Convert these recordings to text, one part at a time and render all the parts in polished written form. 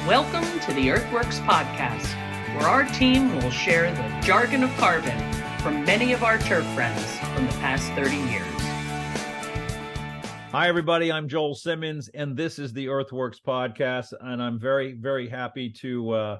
Welcome to the Earthworks Podcast, where our team will share the jargon of carbon from many of our turf friends from the past 30 years. Hi, everybody. I'm Joel Simmons, and this is the Earthworks Podcast, and I'm very, very happy to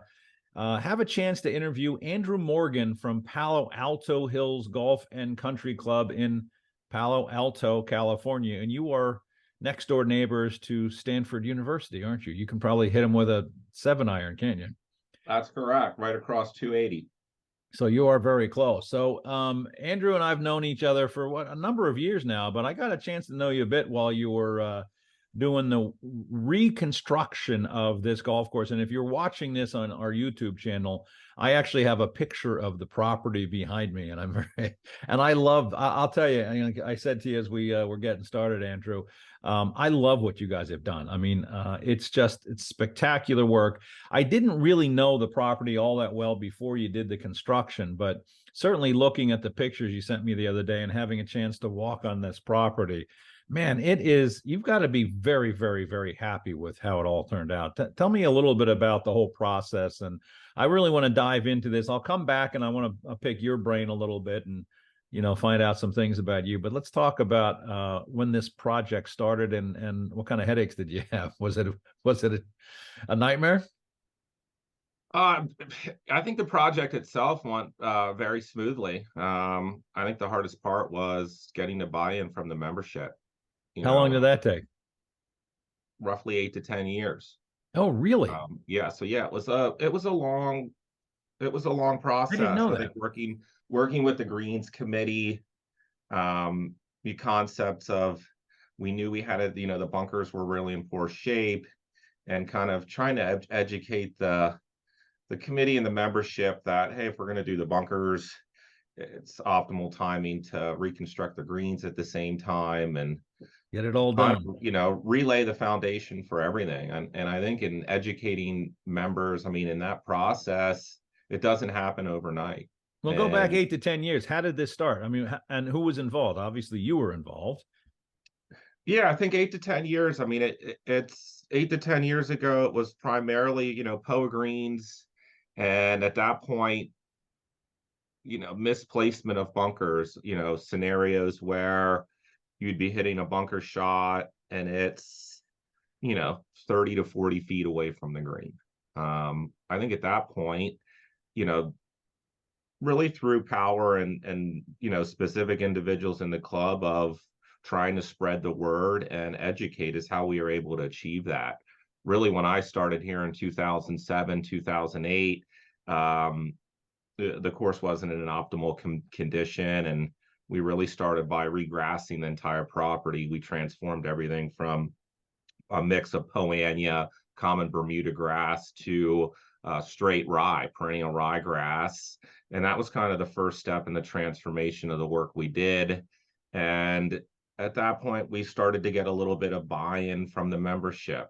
have a chance to interview Andrew Morgan from Palo Alto Hills Golf and Country Club in Palo Alto, California. And you are next door neighbors to Stanford University, aren't you? You can probably hit them with a 7-iron, can't you? That's correct. Right across 280. So you are very close. So Andrew and I've known each other for a number of years now, but I got a chance to know you a bit while you were doing the reconstruction of this golf course. And if you're watching this on our YouTube channel, I actually have a picture of the property behind me, and I'll tell you, I said to you as we were getting started, Andrew, I love what you guys have done. I mean, it's spectacular work. I didn't really know the property all that well before you did the construction, but certainly looking at the pictures you sent me the other day and having a chance to walk on this property, man, you've got to be very, very, very happy with how it all turned out. Tell me a little bit about the whole process. And I really want to dive into this. I'll come back and I want to pick your brain a little bit and, find out some things about you. But let's talk about when this project started and what kind of headaches did you have? Was it a nightmare? I think the project itself went very smoothly. I think the hardest part was getting the buy-in from the membership. How long did that take? Roughly 8 to 10 years. Oh, really? It was a long process. I didn't know that. think working with the Greens Committee, the concepts of, we knew we had the bunkers were really in poor shape, and kind of trying to educate the committee and the membership that, hey, if we're going to do the bunkers, it's optimal timing to reconstruct the greens at the same time and get it all done. Relay the foundation for everything. And I think in educating members, in that process, it doesn't happen overnight. Well, go back 8 to 10 years. How did this start? And who was involved? Obviously, you were involved. Yeah, I think 8 to 10 years. It's 8 to 10 years ago. It was primarily, POA greens. And at that point, misplacement of bunkers, scenarios where you'd be hitting a bunker shot and it's, 30 to 40 feet away from the green. I think at that point, really through power and specific individuals in the club of trying to spread the word and educate is how we were able to achieve that. Really, when I started here in 2007, 2008, the course wasn't in an optimal condition, and we really started by regrassing the entire property. We transformed everything from a mix of Poania, common Bermuda grass, to straight rye, perennial ryegrass. And that was kind of the first step in the transformation of the work we did. And at that point, we started to get a little bit of buy-in from the membership.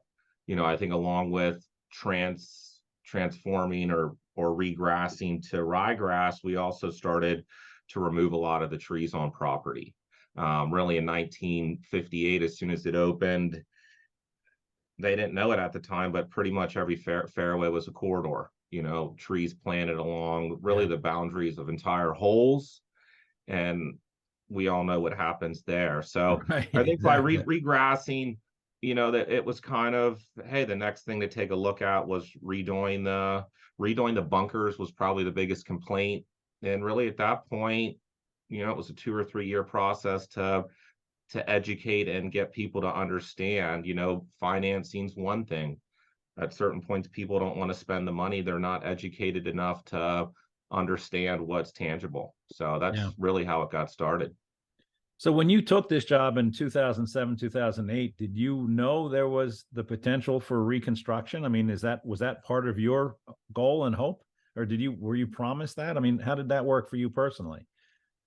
I think along with transforming or regrassing to ryegrass, we also started to remove a lot of the trees on property. Really in 1958, as soon as it opened, they didn't know it at the time, but pretty much every fairway was a corridor, trees planted along really the boundaries of entire holes. And we all know what happens there. So right, I think by regrassing, that it was kind of, hey, the next thing to take a look at was redoing the bunkers was probably the biggest complaint. And really at that point, it was a 2 or 3 year process to educate and get people to understand, financing's one thing. At certain points, people don't want to spend the money. They're not educated enough to understand what's tangible. So that's really how it got started. So when you took this job in 2007, 2008, did you know there was the potential for reconstruction? Was that part of your goal and hope, or were you promised that? How did that work for you personally?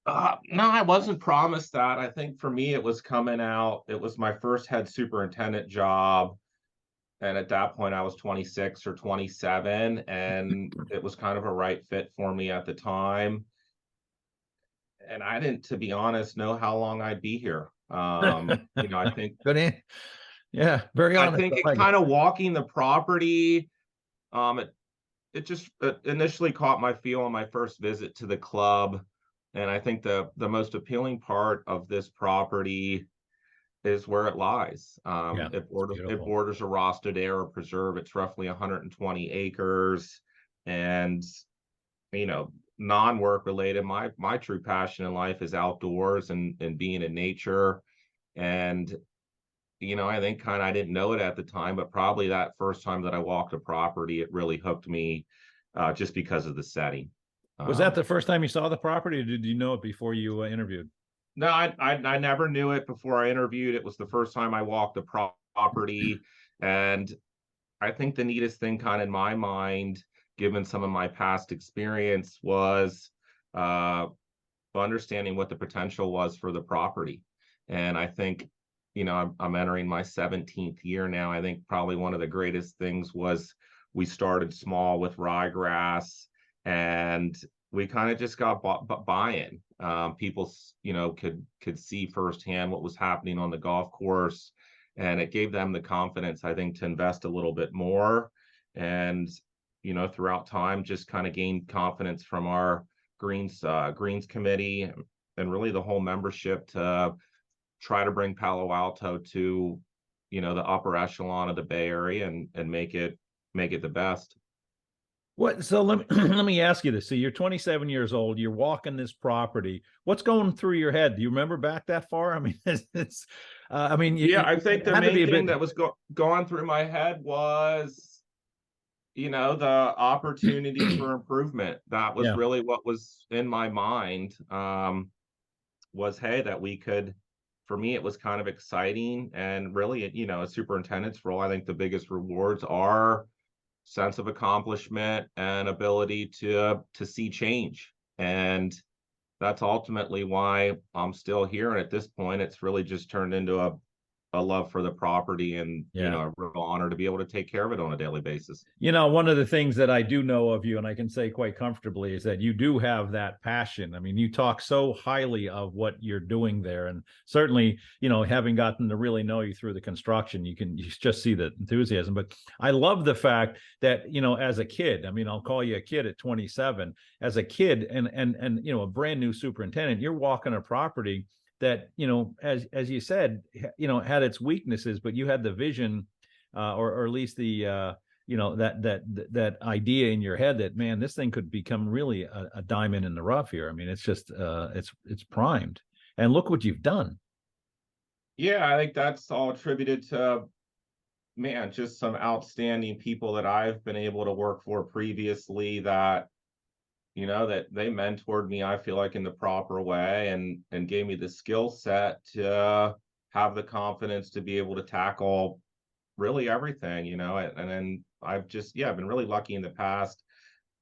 No, I wasn't promised that. I think for me, it was coming out. It was my first head superintendent job. And at that point, I was 26 or 27, and it was kind of a right fit for me at the time. And I didn't, to be honest, know how long I'd be here. I think good. Yeah, very honest. I think kind of walking the property It just initially caught my feel on my first visit to the club. And I think the most appealing part of this property is where it lies. Yeah, It it's it beautiful. borders a Rasta Era preserve. It's roughly 120 acres, and non-work related. My true passion in life is outdoors and being in nature. And I think kind of I didn't know it at the time, but probably that first time that I walked a property, it really hooked me, just because of the setting. Was that Um, the first time you saw the property, or did you know it before you interviewed? no, I never knew it before I interviewed. It was the first time I walked the property, and I think the neatest thing, kind of in my mind, given some of my past experience, was uh, understanding what the potential was for the property. And I think, I'm entering my 17th year now. I think probably one of the greatest things was we started small with ryegrass, and we kind of just got buy-in. People, could see firsthand what was happening on the golf course, and it gave them the confidence, I think, to invest a little bit more. And throughout time, just kind of gained confidence from our Greens committee and really the whole membership to try to bring Palo Alto to, the upper echelon of the Bay Area and make it the best. What? So let me let me ask you this. So you're 27 years old. You're walking this property. What's going through your head? Do you remember back that far? I mean, I mean, Yeah, I think it the had to be main a thing bit. that was going through my head was, the opportunity for improvement. That was Yeah. really what was in my mind. Was, hey, that we could, for me, it was kind of exciting. And really, a superintendent's role, I think the biggest rewards are sense of accomplishment and ability to see change. And that's ultimately why I'm still here. And at this point, it's really just turned into a love for the property, and Yeah. a real honor to be able to take care of it on a daily basis. One of the things that I do know of you, and I can say quite comfortably, is that you do have that passion. I mean, you talk so highly of what you're doing there. And certainly, having gotten to really know you through the construction, you just see the enthusiasm. But I love the fact that, as a kid, I mean, I'll call you a kid at 27, as a kid and a brand new superintendent, you're walking a property that, as you said, had its weaknesses, but you had the vision, or at least the that idea in your head that, man, this thing could become really a diamond in the rough here. I mean, it's just it's primed, and look what you've done. Yeah, I think that's all attributed to, man, just some outstanding people that I've been able to work for previously, that that they mentored me, I feel like, in the proper way, and gave me the skill set to have the confidence to be able to tackle really everything. And then I've been really lucky in the past.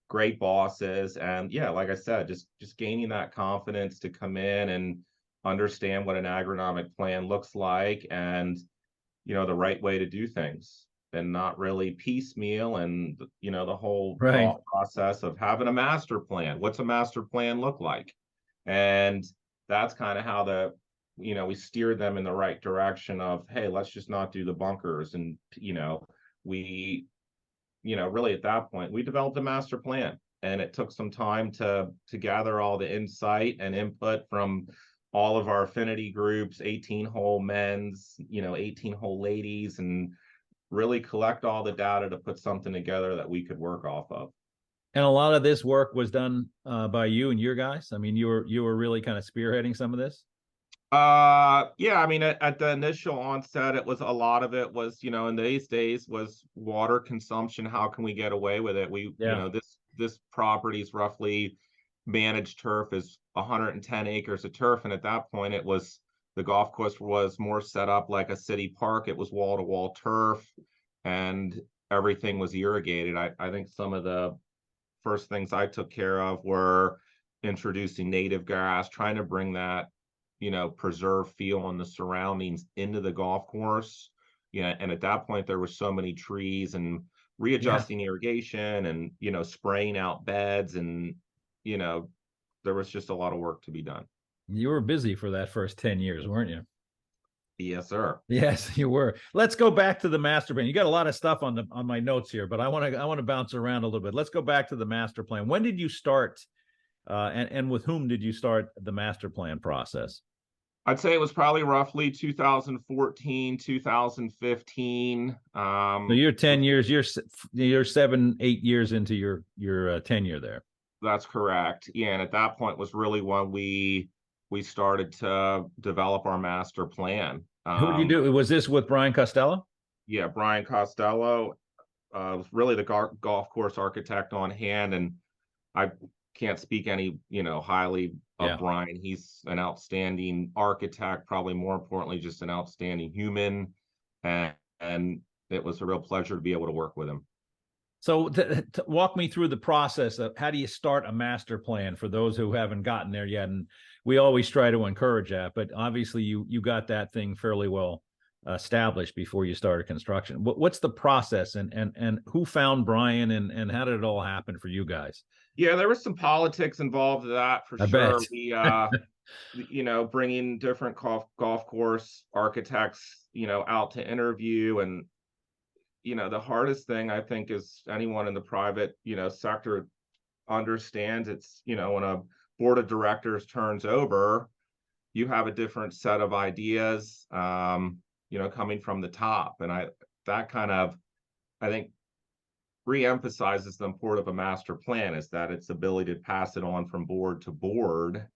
Great bosses, and yeah, like I said, just gaining that confidence to come in and understand what an agronomic plan looks like, and the right way to do things, and not really piecemeal. And the whole Right. thought process of having a master plan. What's a master plan look like? And that's kind of how we steered them in the right direction of, hey, let's just not do the bunkers. And we really at that point we developed a master plan, and it took some time to gather all the insight and input from all of our affinity groups, 18-hole men's, 18-hole ladies, and really collect all the data to put something together that we could work off of. And a lot of this work was done by you and your guys. I mean, you were really kind of spearheading some of this. Yeah, I mean, at the initial onset, it was a lot of it was, in these days, was water consumption. How can we get away with it? Yeah. This property's roughly managed turf is 110 acres of turf. And at that point, the golf course was more set up like a city park. It was wall to wall turf, and everything was irrigated. I think some of the first things I took care of were introducing native grass, trying to bring that, preserve feel on the surroundings into the golf course. And at that point there were so many trees, and Yeah. readjusting irrigation, and spraying out beds, and you know there was just a lot of work to be done. You were busy for that first 10 years, weren't you? Yes, sir. Yes, you were. Let's go back to the master plan. You got a lot of stuff on my notes here, but I want to bounce around a little bit. Let's go back to the master plan. When did you start, and with whom did you start the master plan process? I'd say it was probably roughly 2014, 2015. So you're 10 years, you're 7, 8 years into your tenure there. That's correct. Yeah, and at that point was really when we started to develop our master plan. Who did you do? Was this with Brian Costello? Yeah, Brian Costello was really the golf course architect on hand, and I can't speak any, highly of Brian. He's an outstanding architect, probably more importantly, just an outstanding human, and it was a real pleasure to be able to work with him. So to walk me through the process of how do you start a master plan for those who haven't gotten there yet? And we always try to encourage that, but obviously you got that thing fairly well established before you started construction. What's the process, and who found Brian, and how did it all happen for you guys? Yeah, there was some politics involved in that for sure. We, bringing different golf course architects, out to interview, and the hardest thing I think is anyone in the private, sector understands it's, when a board of directors turns over, you have a different set of ideas, coming from the top. And that kind of, I think, reemphasizes the importance of a master plan, is that its ability to pass it on from board to board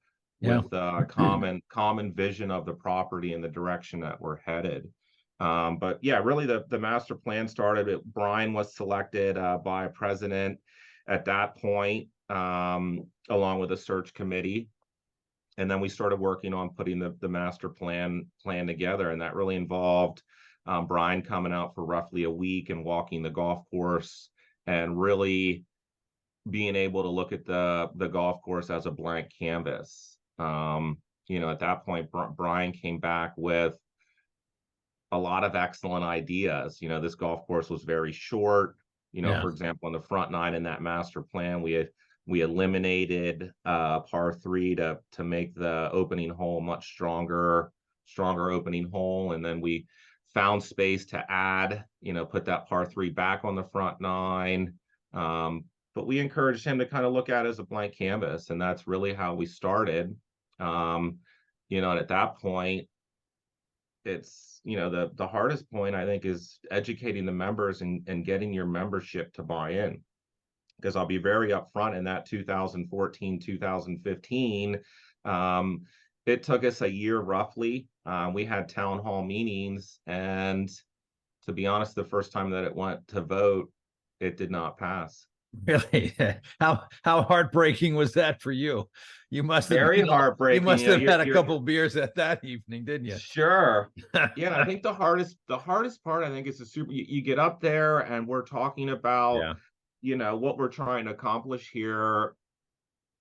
with a common vision of the property and the direction that we're headed. But yeah, really the master plan started. Brian was selected by a president at that point, along with a search committee. And then we started working on putting the master plan together. And that really involved Brian coming out for roughly a week and walking the golf course and really being able to look at the golf course as a blank canvas. At that point, Brian came back with a lot of excellent ideas. This golf course was very short. For example, on the front nine in that master plan, we eliminated par 3 to make the opening hole much stronger opening hole, and then we found space to add, put that par 3 back on the front nine. But we encouraged him to kind of look at it as a blank canvas, and that's really how we started. And at that point, it's, the hardest point, I think, is educating the members and getting your membership to buy in. Because I'll be very upfront, in that 2014, 2015, it took us a year roughly. We had town hall meetings, and to be honest, the first time that it went to vote, it did not pass. Really? How heartbreaking was that for you? You must have very heartbreaking. You must have had a couple beers at that evening, didn't you? Sure. Yeah, I think the hardest part, I think, is you get up there and we're talking about what we're trying to accomplish here,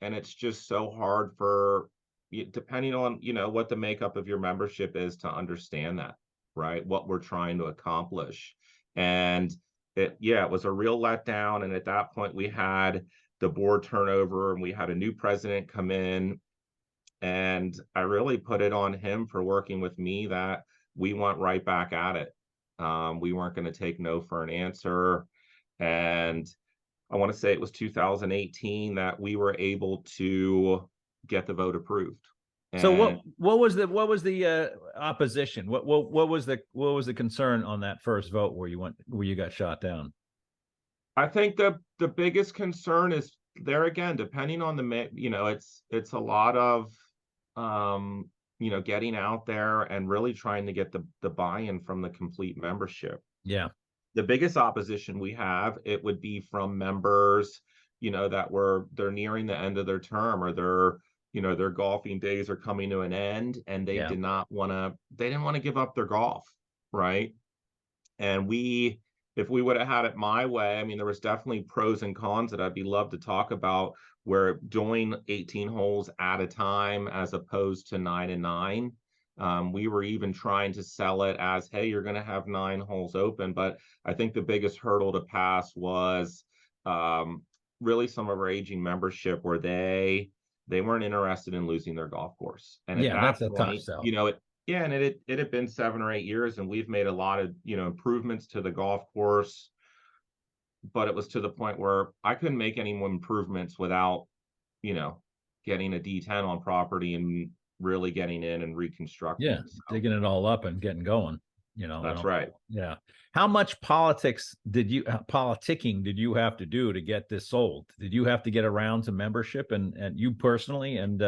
and it's just so hard for, depending on what the makeup of your membership is, to understand that, right, what we're trying to accomplish. And it was a real letdown. And at that point, we had the board turnover, and we had a new president come in, and I really put it on him for working with me that we went right back at it. We weren't going to take no for an answer. And I want to say it was 2018 that we were able to get the vote approved. And so what was the opposition? What was the concern on that first vote where you got shot down? I think the biggest concern is, there again, depending on it's a lot of getting out there and really trying to get the buy-in from the complete membership. Yeah. The biggest opposition we have, it would be from members, that they're nearing the end of their term, or their golfing days are coming to an end, and they didn't want to give up their golf. Right. And if we would have had it my way, I mean, there was definitely pros and cons that I'd love to talk about, where doing 18 holes at a time as opposed to 9 and 9. We were even trying to sell it as, hey, you're going to have 9 holes open. But I think the biggest hurdle to pass was really some of our aging membership, where they weren't interested in losing their golf course. And at that that's point, a tough sell. Yeah, and it had been 7 or 8 years, and we've made a lot of, improvements to the golf course, but it was to the point where I couldn't make any more improvements without, you know, getting a D10 on property and really getting in and Yeah, reconstructing. So digging it all up and getting going, that's right. yeah. How much politicking did you have to do to get this sold? Did you have to get around to membership and you personally and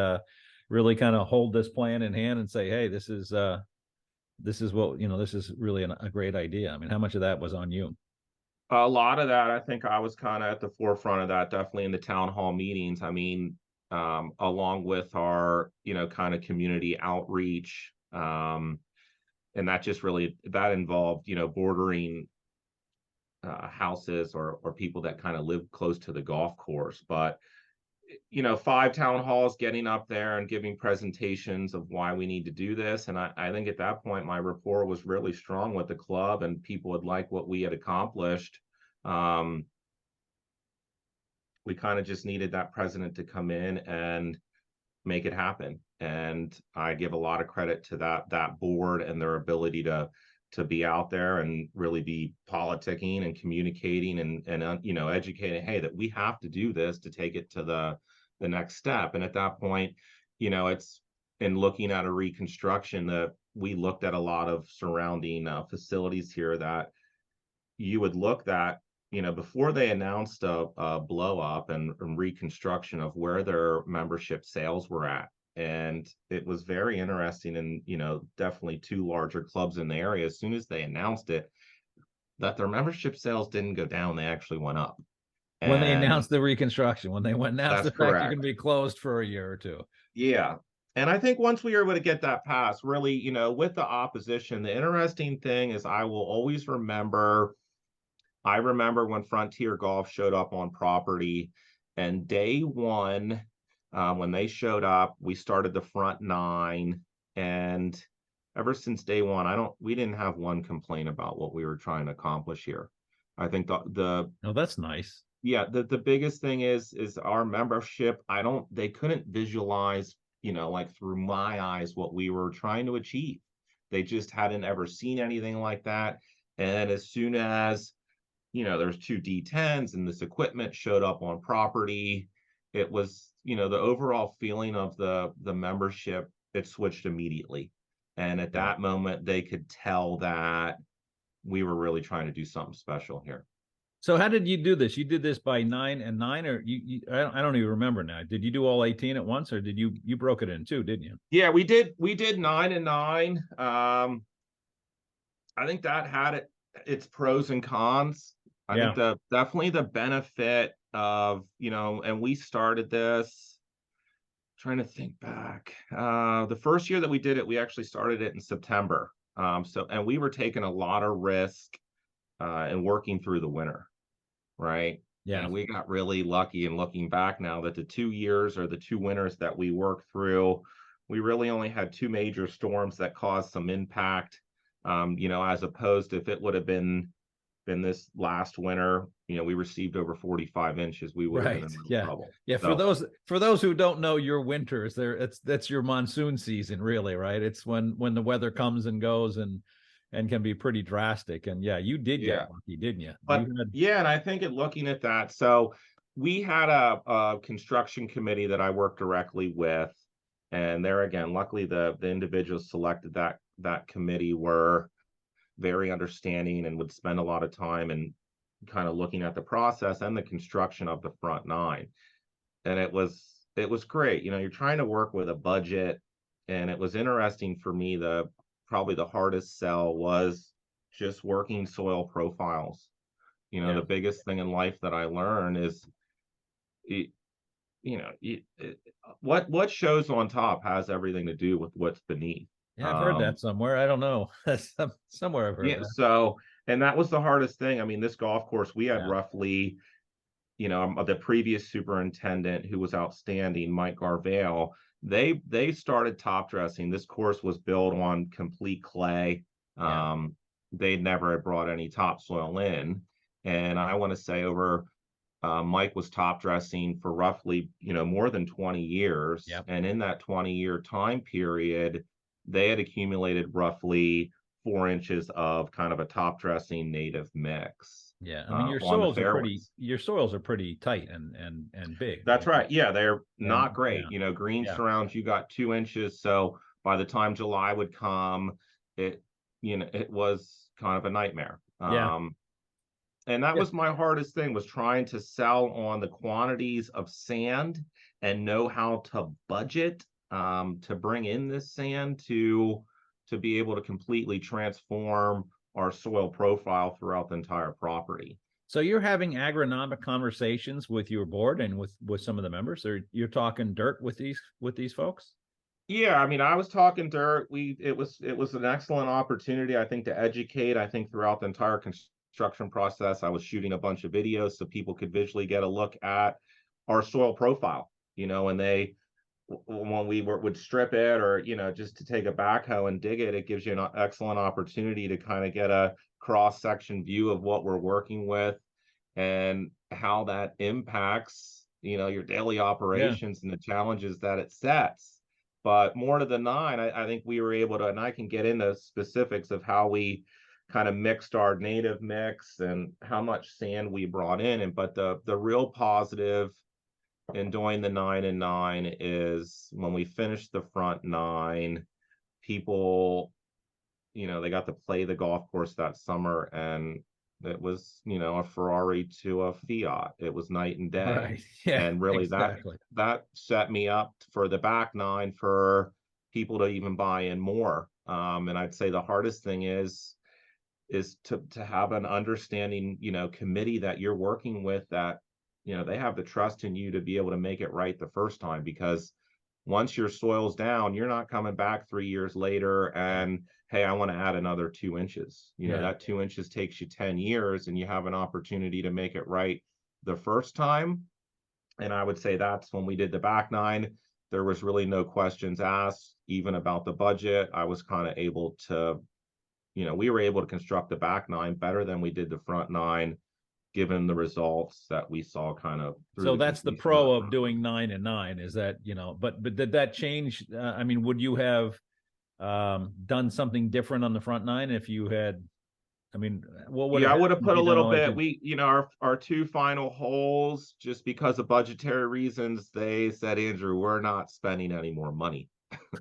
really kind of hold this plan in hand and say, hey, this is what, this is really a great idea. I mean, how much of that was on you? A lot of that, I think I was kind of at the forefront of that, definitely in the town hall meetings. I mean, along with our, kind of community outreach. And that just really, that involved, bordering houses or people that kind of live close to the golf course. But, 5 town halls, getting up there and giving presentations of why we need to do this. And I think at that point, my rapport was really strong with the club and people would like what we had accomplished. Um, we kind of just needed that president to come in and make it happen. And I give a lot of credit to that board and their ability to be out there and really be politicking and communicating and educating, hey, that we have to do this to take it to the next step. And at that point, it's in looking at a reconstruction that we looked at a lot of surrounding facilities here that you would look at, before they announced a blow up and reconstruction of where their membership sales were at. And it was very interesting. And, definitely 2 larger clubs in the area, as soon as they announced it, that their membership sales didn't go down, they actually went up. When they And announced the reconstruction, when they announced that's the fact you're correct. going to be closed for a year or two. Yeah. And I think once we were able to get that passed, really, with the opposition, the interesting thing is I will always remember. I remember when Frontier Golf showed up on property, and day one, when they showed up, we started the front 9, and ever since day one, we didn't have one complaint about what we were trying to accomplish here. I think Oh, that's nice. yeah, the biggest thing is our membership. They couldn't visualize, like through my eyes, what we were trying to achieve. They just hadn't ever seen anything like that. And as soon as there's 2 D10s and this equipment showed up on property, it was, the overall feeling of the membership, it switched immediately. And at that moment, they could tell that we were really trying to do something special here. So how did you do this? You did this by 9 and 9, or I don't even remember now. Did you do all 18 at once, or did you broke it in 2, didn't you? Yeah, we did 9 and 9. I think that had its pros and cons. I think definitely the benefit of, and we started this, trying to think back. The first year that we did it, we actually started it in September. And we were taking a lot of risk and working through the winter, right? Yeah. And we got really lucky. And looking back now, that the 2 years or the 2 winters that we worked through, we really only had 2 major storms that caused some impact. As opposed to if it would have been this last winter, we received over 45 inches, we would have been in real trouble. Yeah. For those who don't know your winters, that's your monsoon season, really, right? It's when the weather comes and goes and can be pretty drastic. And yeah, you did get lucky, didn't you? But yeah, and I think looking at that, so we had a construction committee that I worked directly with, and there again, luckily the individuals selected that committee were very understanding and would spend a lot of time and kind of looking at the process and the construction of the front 9. And it was great. You're trying to work with a budget, and it was interesting for me. Probably the hardest sell was just working soil profiles. The biggest thing in life that I learned is what shows on top has everything to do with what's beneath. Yeah, I've heard that somewhere. I don't know. Somewhere I've heard that. So, and that was the hardest thing. I mean, this golf course, we had roughly, the previous superintendent, who was outstanding, Mike Garvale, they started top dressing. This course was built on complete clay. They never had brought any topsoil in. And I want to say Mike was top dressing for roughly, more than 20 years. And in that 20-year time period, they had accumulated roughly 4 inches of kind of a top dressing native mix. Yeah, I mean On the fairways. your soils are pretty tight and big. That's right. Yeah, they're And not great. yeah, You know, green yeah, surrounds, you got 2 inches. So by the time July would come, it, it was kind of a nightmare. yeah, And that yeah. was my hardest thing, was trying to sell on the quantities of sand and know how to budget to bring in this sand to be able to completely transform our soil profile throughout the entire property. So you're having agronomic conversations with your board and with some of the members, or you're talking dirt with these folks? Yeah, I mean, I was talking dirt. It was an excellent opportunity, I think, to educate. I think throughout the entire construction process, I was shooting a bunch of videos so people could visually get a look at our soil profile. And when we would strip it, or just to take a backhoe and dig it, it gives you an excellent opportunity to kind of get a cross section view of what we're working with and how that impacts your daily Yeah. operations and the challenges that it sets. But more to the nine, I think we were able to, and I can get into specifics of how we kind of mixed our native mix and how much sand we brought in. But the real positive in doing the 9 and 9 is when we finished the front 9, people, they got to play the golf course that summer, and it was, a Ferrari to a Fiat. It was night and day. Right. Yeah, And really exactly. that set me up for the back 9 for people to even buy in more. And I'd say the hardest thing is to have an understanding, committee that you're working with, that, they have the trust in you to be able to make it right the first time. Because once your soil's down, you're not coming back 3 years later and, hey, I want to add another 2 inches. Yeah. That 2 inches takes you 10 years, and you have an opportunity to make it right the first time. And I would say that's when we did the back 9. There was really no questions asked, even about the budget. I was kind of able to, we were able to construct the back 9 better than we did the front 9, given the results that we saw kind of through. So that's the pro of doing 9 and 9, is that, but did that change? I mean, would you have done something different on the front 9 if you had, I mean, what would I would have put a little bit. Our 2 final holes, just because of budgetary reasons, they said, Andrew, we're not spending any more money.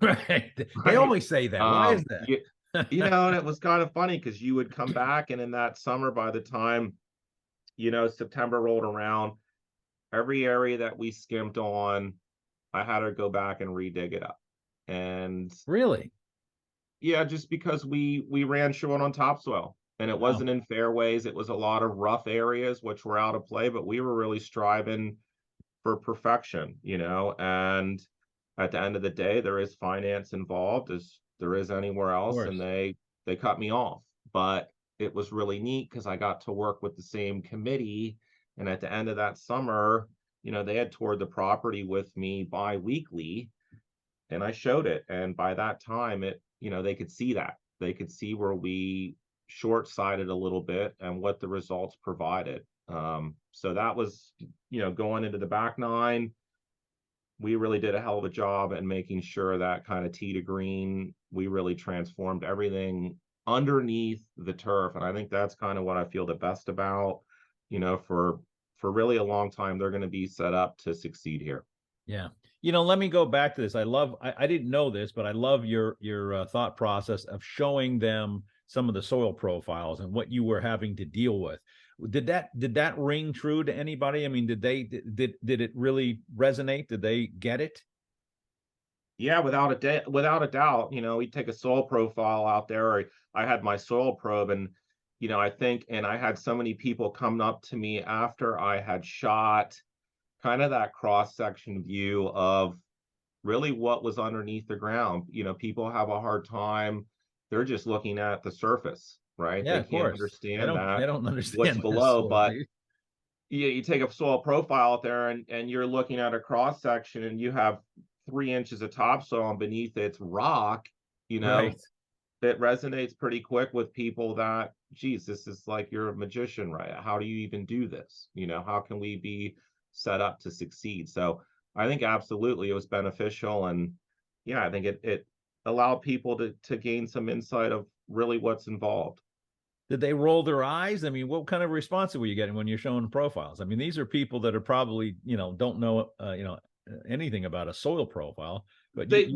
Right. They always say that. Why is that? And it was kind of funny, because you would come back, and in that summer, by the time September rolled around, every area that we skimped on, I had to go back and redig it up. And really, yeah, just because we ran short on topsoil, and it wasn't in fairways. It was a lot of rough areas which were out of play, but we were really striving for perfection, and at the end of the day, there is finance involved, as there is anywhere else, and they cut me off. But it was really neat, because I got to work with the same committee, and at the end of that summer, they had toured the property with me bi-weekly, and I showed it. And by that time, they could see where we short-sighted a little bit and what the results provided. So that was, going into the back 9, we really did a hell of a job at making sure that kind of tee to green, we really transformed everything underneath the turf. And I think that's kind of what I feel the best about, for really a long time, they're going to be set up to succeed here. Yeah. Let me go back to this. I didn't know this, but I love your thought process of showing them some of the soil profiles and what you were having to deal with. Did that ring true to anybody? I mean, did it really resonate? Did they get it? Yeah, without a doubt. We take a soil profile out there, or I had my soil probe, and I think, and I had so many people come up to me after I had shot kind of that cross-section view of really what was underneath the ground. People have a hard time. They're just looking at the surface, right? Yeah, they can't understand they don't understand what's below. But right? you take a soil profile out there, and you're looking at a cross-section, and you have 3 inches of topsoil, and beneath it's rock, Right. it resonates pretty quick with people that, geez, this is like, you're a magician, right? How do you even do this? How can we be set up to succeed? So I think absolutely it was beneficial. And yeah, I think it allow people to gain some insight of really what's involved. Did they roll their eyes? I mean, what kind of response were you getting when you're showing profiles? I mean, these are people that are probably, don't know, anything about a soil profile, but they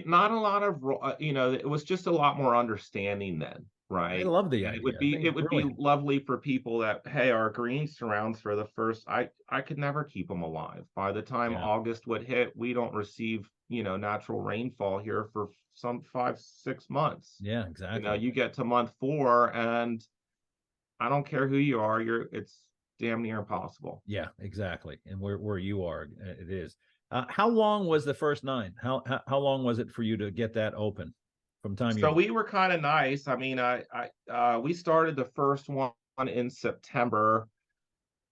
not a lot of, it was just a lot more understanding then, I right? love the And idea. I think it it's would be brilliant. lovely for people that, hey, our green surrounds for the first, I could never keep them alive. By the time Yeah. August would hit, we don't receive, natural rainfall here for some 5-6 months. Yeah, exactly. You get to month 4 and I don't care who you are, it's damn near impossible. Yeah, exactly. And where you are, it is. How long was the first 9? How long was it for you to get that open from time you? So we were kind of nice. I mean, we started the first one in September,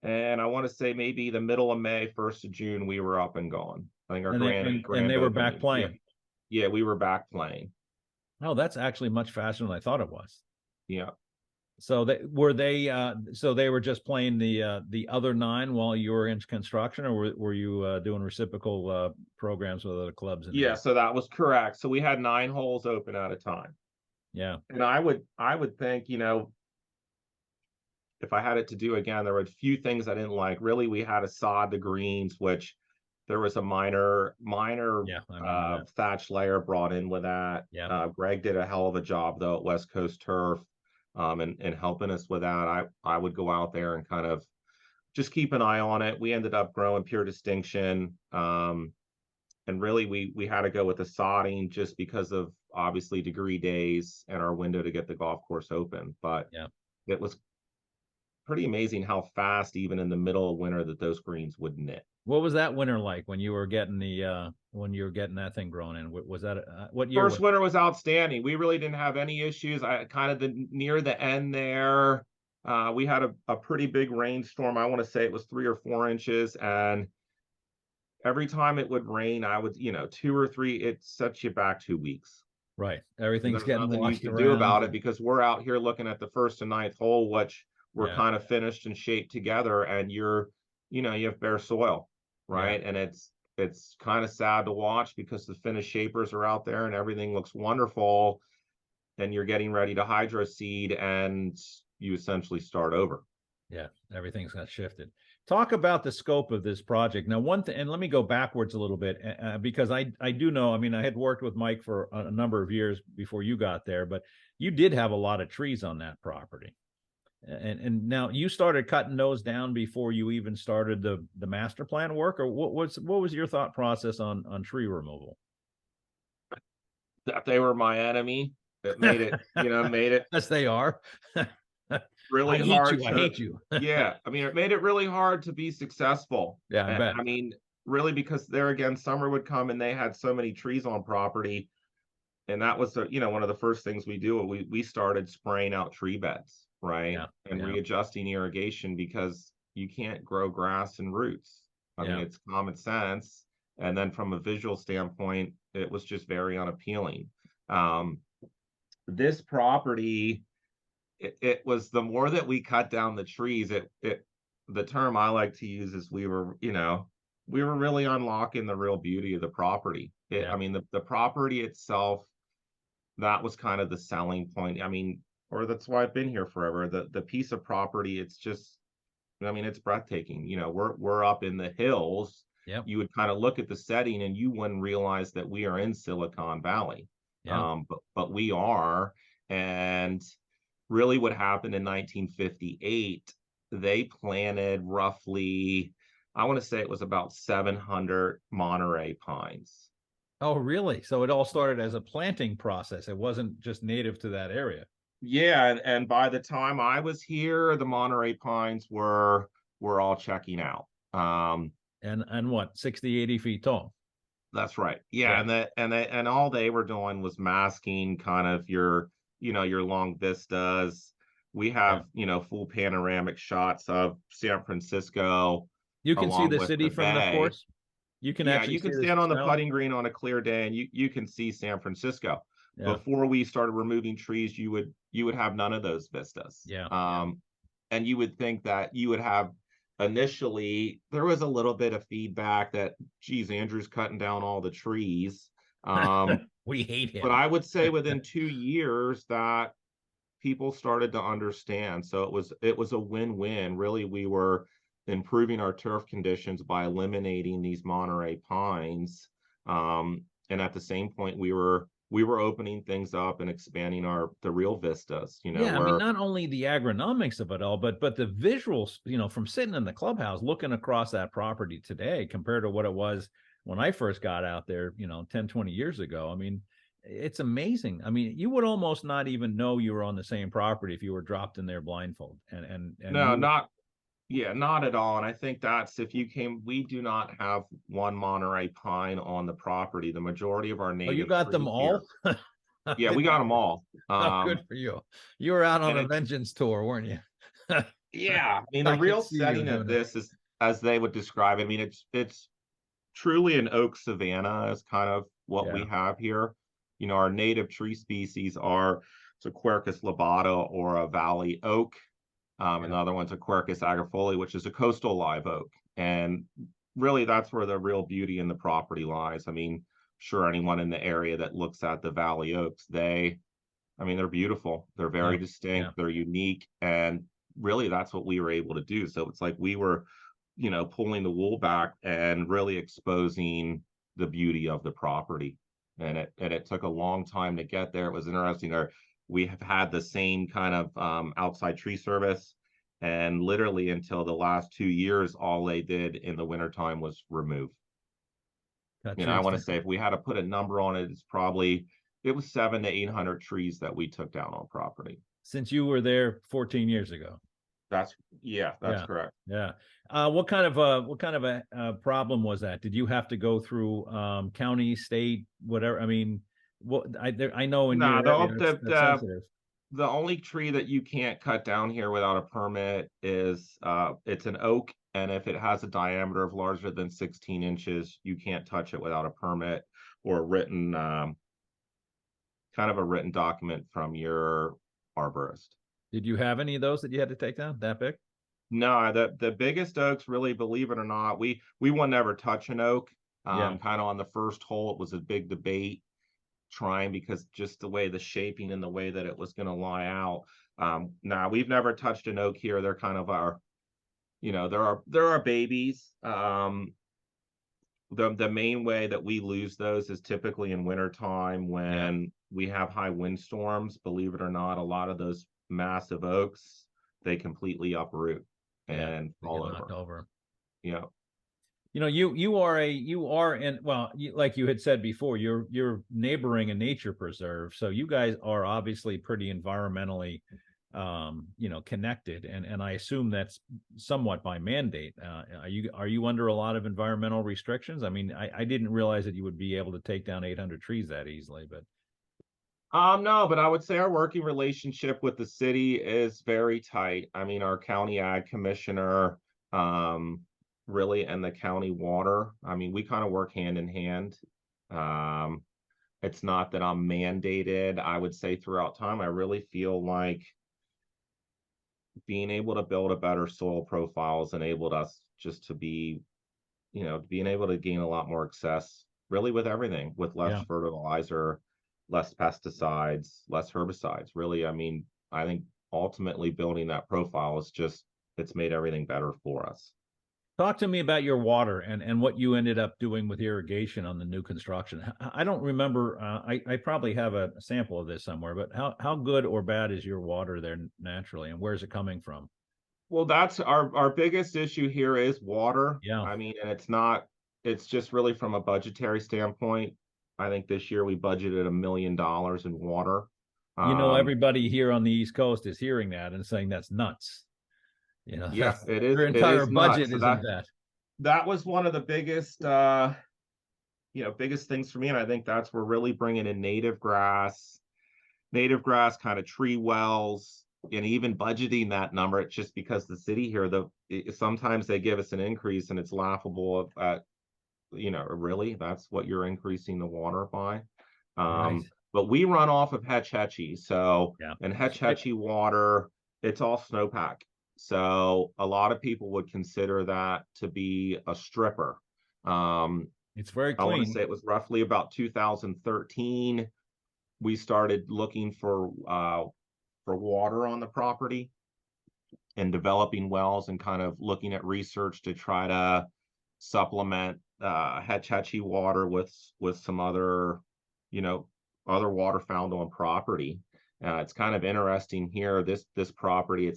and I want to say maybe the middle of May, 1st of June, we were up and gone. I think our And they were back opening. playing. Yeah, we were back playing. Oh, that's actually much faster than I thought it was. Yeah. So so they were just playing the other 9 while you were in construction, or were you doing reciprocal programs with other clubs? Yeah, so that was correct. So we had 9 holes open at a time. Yeah. And I would think, if I had it to do again, there were a few things I didn't like. Really, we had to sod the greens, which there was a minor thatch layer brought in with that. Yeah. Greg did a hell of a job though at West Coast Turf, and helping us with that. I would go out there and kind of just keep an eye on it. We ended up growing Pure Distinction, and really we had to go with the sodding just because of obviously degree days and our window to get the golf course open. But Yeah. it was pretty amazing how fast, even in the middle of winter, that those greens would knit. What was that winter like when you were getting that thing growing in? Was that what year? First winter was outstanding. We really didn't have any issues. I kind of near the end there, we had a pretty big rainstorm. I want to say it was 3 or 4 inches, and every time it would rain, I would 2 or 3. It sets you back 2 weeks. Right, everything's There's getting nothing you washed can around. do about it because we're out here looking at the 1st and 9th hole, which were kind of finished and shaped together, and you have bare soil, right? Yeah. And it's kind of sad to watch because the finished shapers are out there and everything looks wonderful, and you're getting ready to hydro seed and you essentially start over. Yeah, everything's got shifted. Talk about the scope of this project. Now, one thing, and let me go backwards a little bit, because I do know, I mean, I had worked with Mike for a number of years before you got there, but you did have a lot of trees on that property. And now you started cutting those down before you even started the master plan work, or what was your thought process on tree removal? That they were my enemy. It made it, made it Yes, they are. really I hard. I hate you. Yeah, I mean, it made it really hard to be successful. Yeah, I bet. I mean, really, because there again, summer would come and they had so many trees on property, and that was one of the first things we do. We started spraying out tree beds, right, and readjusting irrigation because you can't grow grass and roots. I mean, it's common sense. And then from a visual standpoint, it was just very unappealing. This property, it was the more that we cut down the trees, the term I like to use is we were really unlocking the real beauty of the property. I mean, the property itself, that was kind of the selling point. I mean, or that's why I've been here forever. The piece of property, it's just, I mean, it's breathtaking. We're up in the hills. Yep. You would kind of look at the setting and you wouldn't realize that we are in Silicon Valley. But we are. And really what happened in 1958, they planted roughly, I want to say it was about 700 Monterey pines. Oh, really? So it all started as a planting process. It wasn't just native to that area. Yeah, and by the time I was here, the Monterey pines were all checking out. And what, 60, 80 feet tall? That's right. Yeah, and all they were doing was masking kind of your long vistas. We have full panoramic shots of San Francisco. You can see the city from the course. You can you can stand on the putting green on a clear day and you can see San Francisco. Before we started removing trees, you would have none of those vistas. And you would think that you would have, initially there was a little bit of feedback that, geez, Andrew's cutting down all the trees. We hate But him. I would say within 2 years that people started to understand. So it was a win-win. Really, we were improving our turf conditions by eliminating these Monterey pines. And at the same point, we were opening things up and expanding the real vistas, Yeah, I mean, where not only the agronomics of it all, but the visuals, from sitting in the clubhouse looking across that property today compared to what it was when I first got out there, 10, 20 years ago. I mean, it's amazing. I mean, you would almost not even know you were on the same property if you were dropped in there blindfold. And no, you not at all. And I think that's if you came, we do not have one Monterey pine on the property. The majority of our Oh, you native got them trees here. all? Yeah, we got them all. Oh, good for you. You were out on And a it's vengeance tour, weren't you? Yeah, I mean the I could real see you setting of doing it. this is as they would describe it. I mean it's truly an oak savanna is kind of what we Yeah. have here. Our native tree species are it's a Quercus lobata or a valley oak. Yeah. Another one's a Quercus agrifolia, which is a coastal live oak. And really that's where the real beauty in the property lies. I mean, sure, anyone in the area that looks at the valley oaks, they're beautiful. They're Yeah. very Yeah. distinct. They're unique. And really, that's what we were able to do. So it's like we were, pulling the wool back and really exposing the beauty of the property. And it took a long time to get there. It was interesting. We have had the same kind of outside tree service. And literally until the last 2 years, all they did in the wintertime was remove. Cut I trees want to down. say if we had to put a number on it, it was 700 to 800 trees that we took down on property. Since you were there 14 years ago. That's Yeah. correct. Yeah. What kind of a problem was that? Did you have to go through county, state, whatever? I mean, I know in Nah, your area that's sensitive. the only tree that you can't cut down here without a permit is it's an oak, and if it has a diameter of larger than 16 inches, you can't touch it without a permit or a written kind of a written document from your arborist. Did you have any of those that you had to take down that big? No, the biggest oaks, really, believe it or not, we will never touch an oak. Yeah. Kind of on the first hole, it was a big debate trying because just the way the shaping and the way that it was going to lie out. Now we've never touched an oak here. They're kind of there are babies. The main way that we lose those is typically in wintertime when we have high windstorms. Believe it or not, a lot of those massive oaks, they completely uproot and fall over. Yeah. You are in, well, like you had said before, you're neighboring a nature preserve, so you guys are obviously pretty environmentally connected, and I assume that's somewhat by mandate. Are you under a lot of environmental restrictions? I mean, I didn't realize that you would be able to take down 800 trees that easily, but No, but I would say our working relationship with the city is very tight. I mean, our county ag commissioner, really, and the county water. I mean, we kind of work hand in hand. Um, it's not that I'm mandated. I would say throughout time, I really feel like being able to build a better soil profile has enabled us just to be, being able to gain a lot more success, really, with everything, with less yeah. fertilizer, less pesticides, less herbicides. Really, I mean, I think ultimately building that profile it's made everything better for us. Talk to me about your water and what you ended up doing with irrigation on the new construction. I don't remember. I probably have a sample of this somewhere, but how good or bad is your water there naturally, and where's it coming from? Well, that's our biggest issue here is water. Yeah. I mean, and it's just really from a budgetary standpoint. I think this year we budgeted $1 million in water. Everybody here on the East Coast is hearing that and saying that's nuts. Yeah, Your it entire is nuts. budget So isn't that. that was one of the biggest biggest things for me. And I think that's where really bringing in native grass kind of tree wells, and even budgeting that number. It's just because the city here, sometimes they give us an increase and it's laughable at, really, that's what you're increasing the water by. Right. But we run off of Hetch Hetchy. So, Yeah. and Hetch Hetchy water, it's all snowpack. So a lot of people would consider that to be a stripper. It's very I want to clean. say it was roughly about 2013. We started looking for water on the property and developing wells and kind of looking at research to try to supplement Hetch Hetchy water with some other, other water found on property. It's kind of interesting here. This property,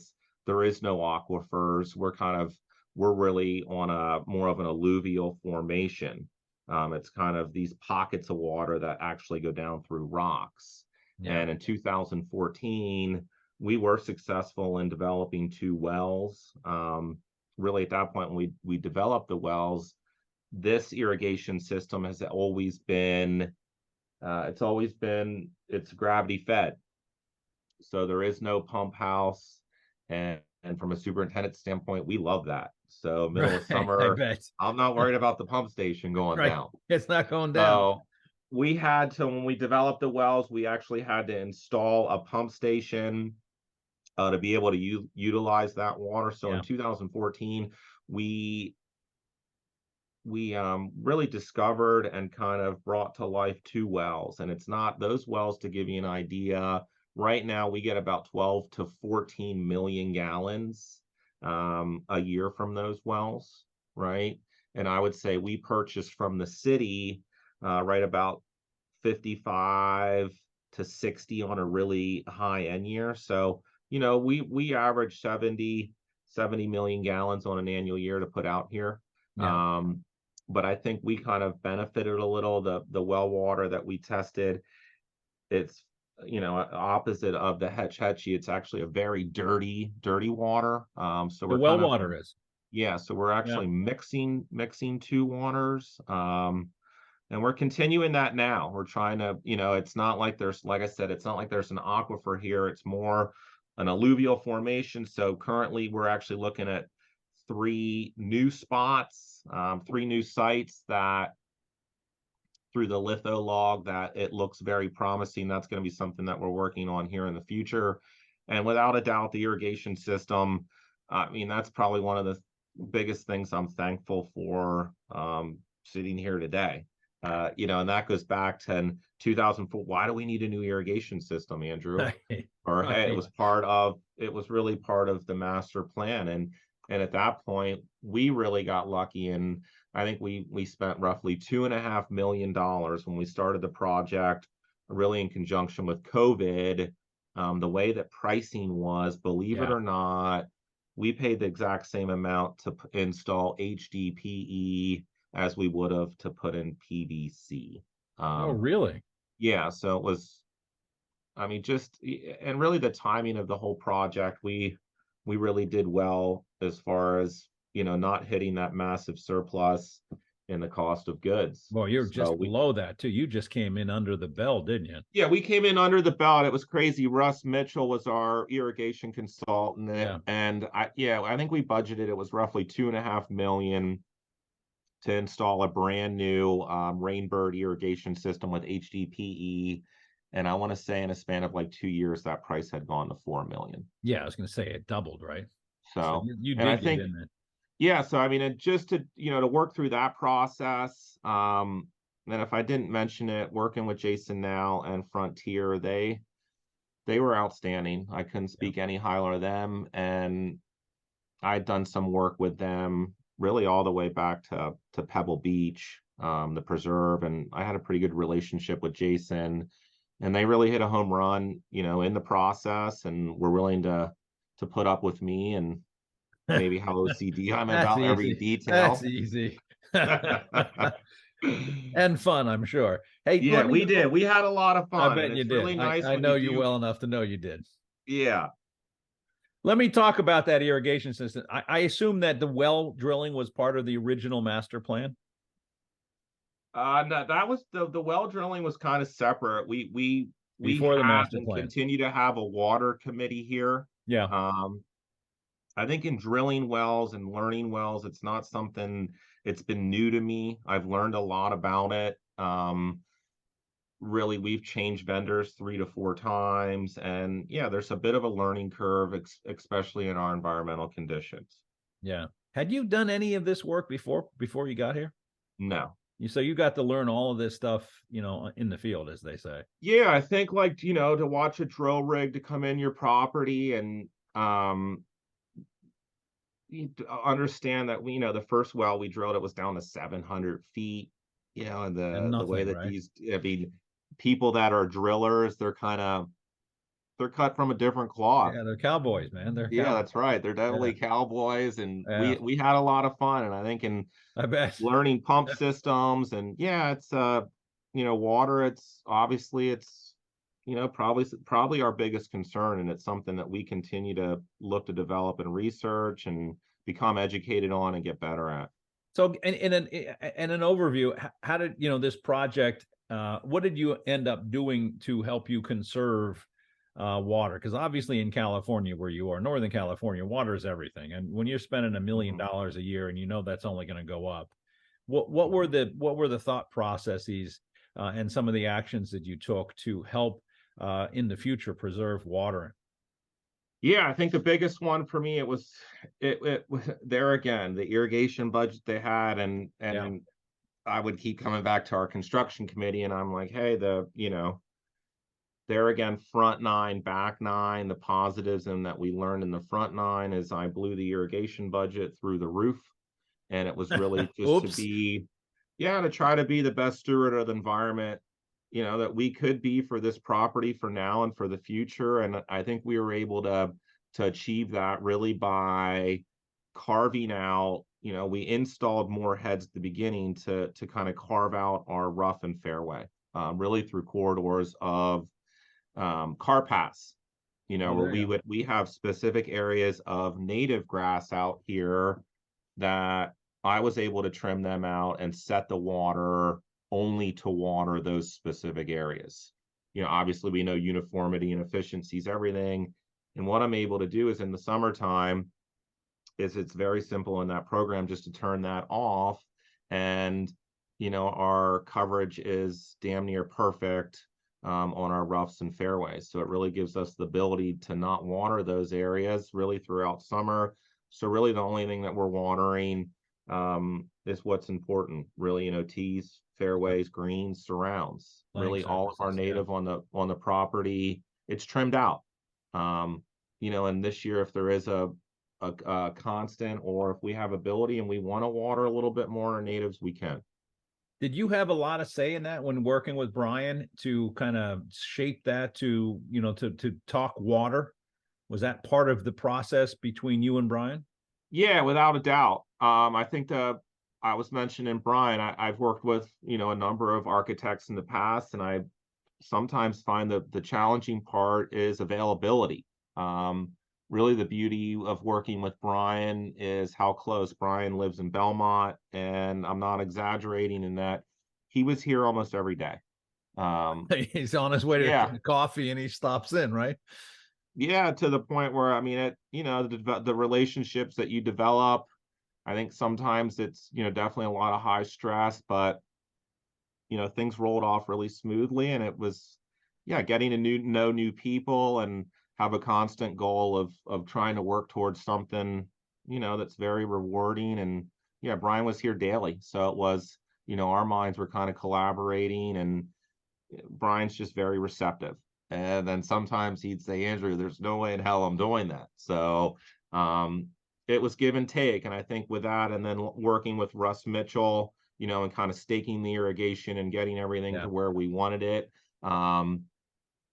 there is no aquifers. We're really on a more of an alluvial formation. It's kind of these pockets of water that actually go down through rocks. Yeah. And in 2014, we were successful in developing 2 wells. Really, at that point, when we developed the wells, this irrigation system has always been, it's gravity fed. So there is no pump house. And from a superintendent standpoint, we love that. So middle of Right, I summer, bet. I'm not worried about the pump station going Right. down. It's not going down. So we had to, when we developed the wells, we actually had to install a pump station to be able to utilize that water. So Yeah. in 2014, we really discovered and kind of brought to life 2 wells. And it's not those wells, to give you an idea, right now we get about 12 to 14 million gallons a year from those wells, right? And I would say we purchased from the city right about 55 to 60 on a really high end year. So, we average 70 million gallons on an annual year to put out here. Yeah. But I think we kind of benefited a little. The well water that we tested, it's, opposite of the Hetch Hetchy. It's actually a very dirty water. So The we're well kind of, water is. yeah, so we're Yeah. actually mixing 2 waters. And we're continuing that now. We're trying to, it's not like there's, like I said, it's not like there's an aquifer here. It's more an alluvial formation. So currently we're actually looking at 3 new spots, 3 new sites that through the litho log that it looks very promising. That's going to be something that we're working on here in the future. And without a doubt, the irrigation system, that's probably one of the biggest things I'm thankful for sitting here today. And that goes back to 2004. Why do we need a new irrigation system, Andrew? Right. Or hey, Right. it was really part of the master plan. And at that point, we really got lucky. And I think we spent roughly $2.5 million when we started the project, really in conjunction with COVID. The way that pricing was, believe it Yeah. or not, we paid the exact same amount to install HDPE as we would have to put in PVC. Oh, really? Yeah, so it was, and really the timing of the whole project, we really did well as far as, not hitting that massive surplus in the cost of goods. Well, you're So just below that too. You just came in under the bell, didn't you? yeah, we came in under the belt. It was crazy. Russ Mitchell was our irrigation consultant. Yeah. And I think we budgeted, it was roughly 2.5 million to install a brand new Rainbird irrigation system with HDPE. And I want to say in a span of like 2 years, that price had gone to 4 million. Yeah, I was going to say it doubled, right? So you and I did think, get in there. yeah, so and just to, to work through that process, and if I didn't mention it, working with Jason now and Frontier, they were outstanding. I couldn't speak any higher of them. And I'd done some work with them really all the way back to Pebble Beach, the preserve, and I had a pretty good relationship with Jason. And they really hit a home run, in the process, and were willing to put up with me and maybe how OCD I'm about every detail. That's easy. And fun, I'm sure. Hey, Yeah, we did. We had a lot of fun. I bet and you it's did. really nice I when know you you do. well enough to know you did. Yeah. Let me talk about that irrigation system. I assume that the well drilling was part of the original master plan. No, that was the well drilling was kind of separate. We Before the have master and plan. continue to have a water committee here. Yeah. I think in drilling wells and learning wells, it's not something, it's been new to me. I've learned a lot about it. Really, we've changed vendors 3 to 4 times, and yeah, there's a bit of a learning curve, especially in our environmental conditions. Yeah. Had you done any of this work before you got here? No. So you got to learn all of this stuff, in the field, as they say. Yeah, I think like, to watch a drill rig to come in your property and you understand that the first well we drilled, it was down to 700 feet, and And the way nothing, that right? I mean, people that are drillers, they're cut from a different cloth. Yeah, they're cowboys, man. They're Yeah, cowboys. that's right. They're Yeah, definitely cowboys, and yeah. we had a lot of fun. And I think in I bet. learning pump systems, and yeah, it's water. It's obviously probably our biggest concern, and it's something that we continue to look to develop and research and become educated on and get better at. So, in an overview, how did this project? What did you end up doing to help you conserve water? Because obviously, in California, where you are, Northern California, water is everything. And when you're spending $1 million a year, and that's only going to go up, what were the thought processes and some of the actions that you took to help in the future preserve water? Yeah, I think the biggest one for me, there again, the irrigation budget they had, and Yeah. I would keep coming back to our construction committee, and I'm like, hey, there again, front nine, back nine, the positives and that we learned in the front nine is I blew the irrigation budget through the roof. And it was really just Oops. to try to be the best steward of the environment, that we could be for this property for now and for the future. And I think we were able to achieve that really by carving out, we installed more heads at the beginning to kind of carve out our rough and fairway, really through corridors of car paths, Oh, where there you go. we have specific areas of native grass out here that I was able to trim them out and set the water only to water those specific areas. Obviously we know uniformity and efficiency is everything. And what I'm able to do is in the summertime is it's very simple in that program just to turn that off. And, our coverage is damn near perfect on our roughs and fairways. So it really gives us the ability to not water those areas really throughout summer. So really the only thing that we're watering is what's important, really, tees, fairways, greens, surrounds, Playing really all of our surfaces. Yeah. native on the property. It's trimmed out. And this year, if there is a constant, or if we have ability and we want to water a little bit more our natives, we can. Did you have a lot of say in that when working with Brian to kind of shape that to talk water? Was that part of the process between you and Brian? Yeah, without a doubt. I think I was mentioning Brian. I've worked with a number of architects in the past, and I sometimes find that the challenging part is availability. Really, the beauty of working with Brian is how close. Brian lives in Belmont, and I'm not exaggerating in that he was here almost every day. He's on his way Yeah, to coffee and he stops in, right? yeah, to the point where I mean, the relationships that you develop. I think sometimes it's definitely a lot of high stress, but things rolled off really smoothly, and it was getting to know new people and have a constant goal of trying to work towards something that's very rewarding. And yeah, Brian was here daily, so it was our minds were kind of collaborating, and Brian's just very receptive. And then sometimes he'd say, Andrew, there's no way in hell I'm doing that. So it was give and take. And I think with that, and then working with Russ Mitchell, and kind of staking the irrigation and getting everything Yeah. to where we wanted it.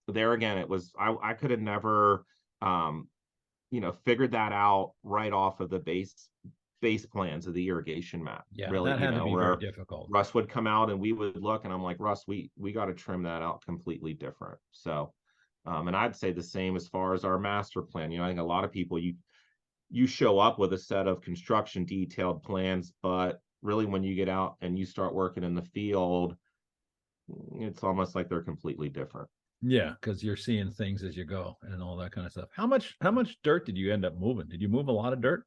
There again, it was I could have never figured that out right off of the base plans of the irrigation map. Yeah, Really, that had to be very where difficult. Russ would come out and we would look, and I'm like, Russ, we got to trim that out completely different. So, and I'd say the same as far as our master plan. I think a lot of people you show up with a set of construction detailed plans, but really when you get out and you start working in the field, it's almost like they're completely different. Yeah, because you're seeing things as you go and all that kind of stuff. How much dirt did you end up moving? Did you move a lot of dirt?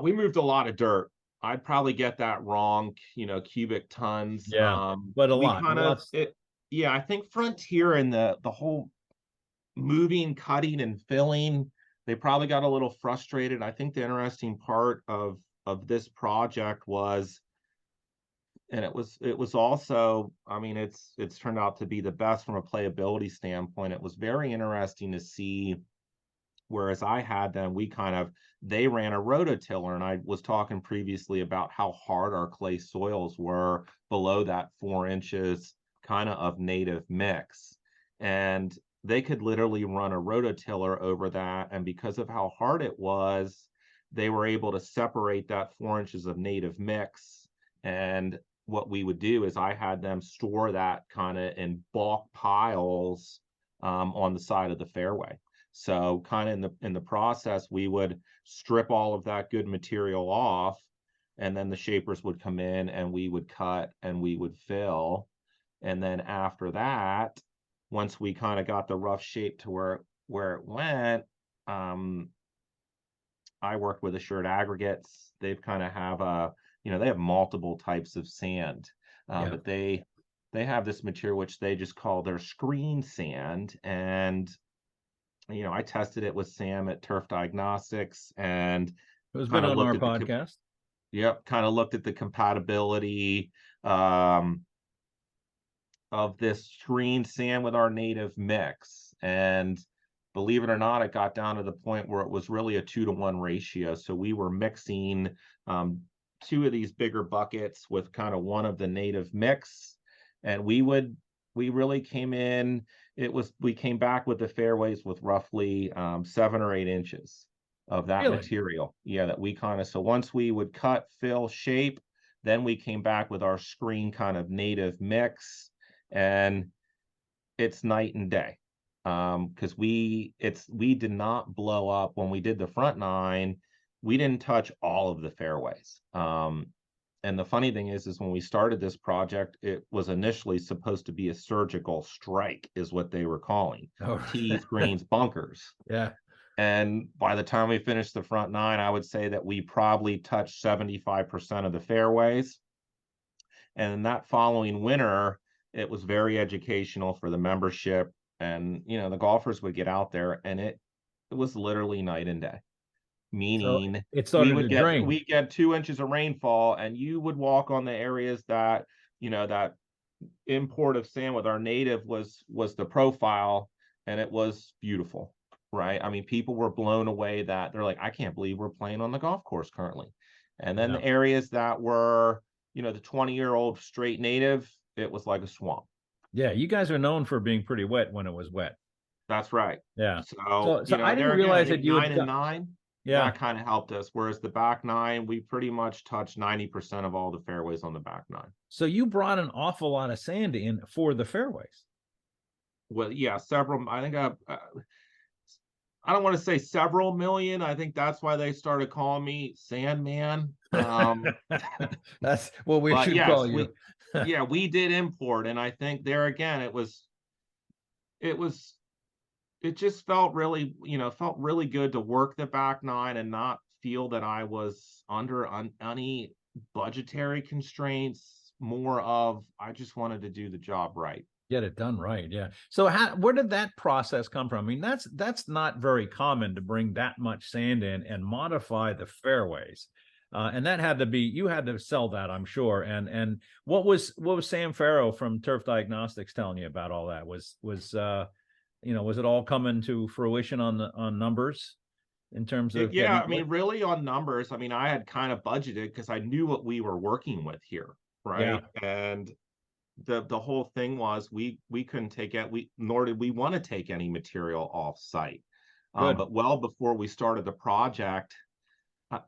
We moved a lot of dirt. I'd probably get that wrong, cubic tons. Yeah, but a We lot. kind of Lots. it, yeah, I think Frontier and the whole moving, cutting, and filling, they probably got a little frustrated. I think the interesting part of this project was and it was also, I mean, it's turned out to be the best from a playability standpoint. It was very interesting to see, whereas I had them, they ran a rototiller, and I was talking previously about how hard our clay soils were below that 4 inches kind of native mix. And they could literally run a rototiller over that. And because of how hard it was, they were able to separate that 4 inches of native mix. And what we would do is I had them store that kind of in bulk piles on the side of the fairway. So kind of in the process, we would strip all of that good material off, and then the shapers would come in and we would cut and we would fill. And then after that, once we kind of got the rough shape to where it went, I worked with Assured Aggregates. They've kind of have they have multiple types of sand, but they have this material which they just call their screen sand. And I tested it with Sam at Turf Diagnostics, and Who's been on our podcast. Kind of looked at the compatibility of this screen sand with our native mix. And believe it or not, it got down to the point where it was really a 2-to-1 ratio. So we were mixing 2 of these bigger buckets with kind of one of the native mix, and we really came in. We came back with the fairways with roughly 7 or 8 inches of that material. Yeah, that we kind of, so once we would cut, fill, shape, then we came back with our screen kind of native mix, and it's night and day. Because we did not blow up when we did the front 9. We didn't touch all of the fairways. And the funny thing is when we started this project, it was initially supposed to be a surgical strike, is what they were calling. Tees, greens, bunkers. Yeah. And by the time we finished the front 9, I would say that we probably touched 75% of the fairways. And that following winter, it was very educational for the membership. And, the golfers would get out there, and it was literally night and day. Meaning so it started to drain. We get 2 inches of rainfall, and you would walk on the areas that, that import of sand with our native was the profile, and it was beautiful, right? I mean, people were blown away that they're like, I can't believe we're playing on the golf course currently. And then the areas that were, the 20-year-old straight native, it was like a swamp. Yeah, you guys are known for being pretty wet when it was wet. That's right. Yeah. So I didn't realize that you 9 and 9. Yeah, that kind of helped us. Whereas the back 9, we pretty much touched 90% of all the fairways on the back 9. So you brought an awful lot of sand in for the fairways. Well, yeah, several. I think I don't want to say several million. I think that's why they started calling me Sandman. That's what we should call you. Yeah, we did import, and I think there again, it just felt really, felt really good to work the back 9 and not feel that I was under any budgetary constraints. More of, I just wanted to do the job right. Get it done right. Yeah. So where did that process come from? I mean, that's not very common to bring that much sand in and modify the fairways. And that had to be, you had to sell that, I'm sure. And what was Sam Farrow from Turf Diagnostics telling you about all that? Was it all coming to fruition on numbers in terms of? Yeah, I mean, really on numbers. I mean, I had kind of budgeted because I knew what we were working with here, right? Yeah. And the whole thing was we couldn't take it, nor did we want to take any material off site. But well before we started the project,